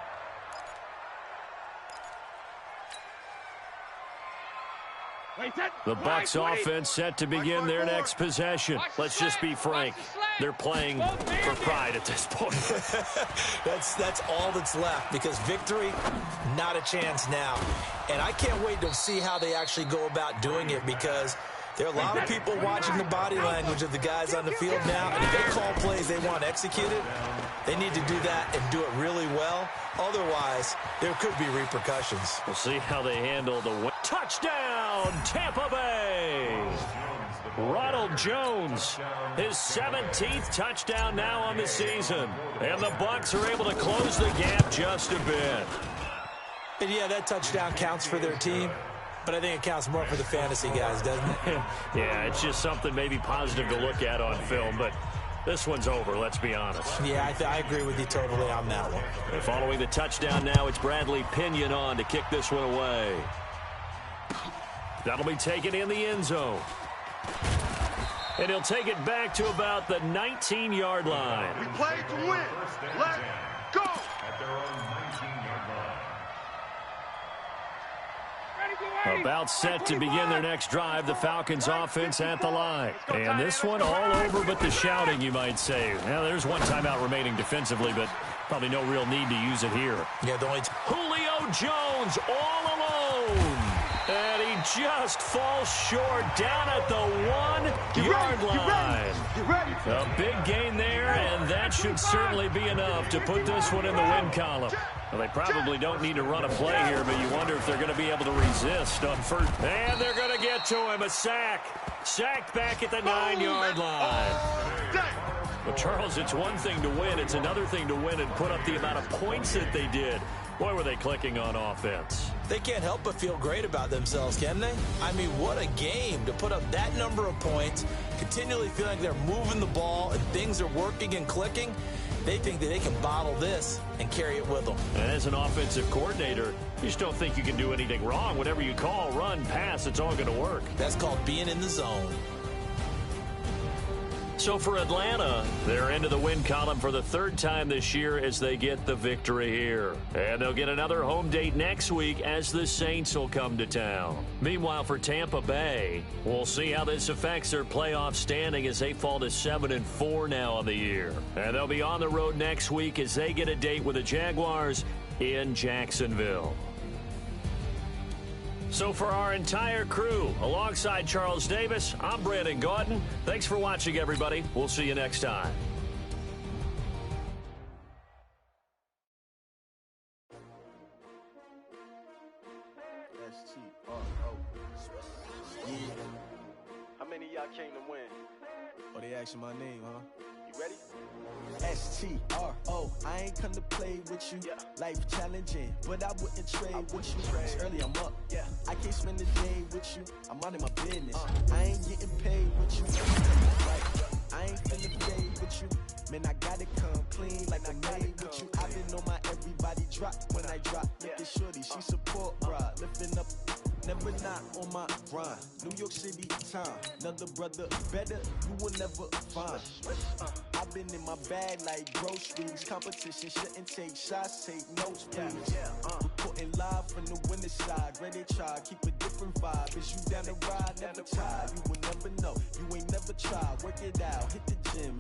S4: The Bucs offense set to begin their next possession. Let's just be frank. They're playing for pride at this point.
S5: That's all that's left, because victory, not a chance now. And I can't wait to see how they actually go about doing it, because there are a lot of people watching the body language of the guys on the field now, and if they call plays they want executed, they need to do that and do it really well. Otherwise, there could be repercussions.
S4: We'll see how they handle the win. Touchdown, Tampa Bay! Ronald Jones, his 17th touchdown now on the season. And the Bucs are able to close the gap just a bit.
S5: And yeah, that touchdown counts for their team, but I think it counts more for the fantasy guys, doesn't it?
S4: Yeah, it's just something maybe positive to look at on film, but this one's over, let's be honest.
S5: Yeah, I agree with you totally on that one.
S4: And following the touchdown now, it's Bradley Pinion on to kick this one away. That'll be taken in the end zone. And he'll take it back to about the 19-yard line.
S7: We play to win. Let's go.
S6: At their own 19-yard line.
S4: About set to begin their next drive, the Falcons offense at the line. And this one all over but the shouting, you might say. Now, there's one timeout remaining defensively, but probably no real need to use it here.
S5: Yeah, the only
S4: Julio Jones all alone. And he just falls short down at the 1-yard line. A big gain there, and that should certainly be enough to put this one in the win column. Well, they probably don't need to run a play here, but you wonder if they're going to be able to resist on first. And they're going to get to him. A sack. Sacked back at the 9-yard line. Well, Charles, it's one thing to win. It's another thing to win and put up the amount of points that they did. Boy, were they clicking on offense.
S5: They can't help but feel great about themselves, can they? I mean, what a game to put up that number of points, continually feeling like they're moving the ball and things are working and clicking. They think that they can bottle this and carry it with them.
S4: And as an offensive coordinator, you just don't think you can do anything wrong. Whatever you call, run, pass, it's all going to work.
S5: That's called being in the zone.
S4: So for Atlanta, they're into the win column for the third time this year as they get the victory here. And they'll get another home date next week as the Saints will come to town. Meanwhile, for Tampa Bay, we'll see how this affects their playoff standing as they fall to 7-4 now on the year. And they'll be on the road next week as they get a date with the Jaguars in Jacksonville. So for our entire crew, alongside Charles Davis, I'm Brandon Gordon. Thanks for watching, everybody. We'll see you next time.
S13: How many of y'all came to win?
S11: Oh, they asking my name, huh?
S13: You ready?
S11: S-T-R-O, I ain't come to play with you.
S13: Yeah.
S11: Life challenging, but I wouldn't trade with you. It's early, I'm up.
S13: Yeah.
S11: I can't spend the day with you. I'm minding my business. I ain't getting paid with you. I ain't finna play with you. Man, I gotta come clean like I made with you. I've been on my everybody drop when I drop. Look at shorty, she support, bruh. Lifting up, never
S14: but not on my grind. New York City time, another brother better, you will never find. I've been in my bag like groceries. Competition shouldn't take shots, take notes, please. Reporting live from the winter side, ready to try, keep a different vibe. Is you down the ride, never try, you will never know. You ain't never tried, work it out, hit the gym.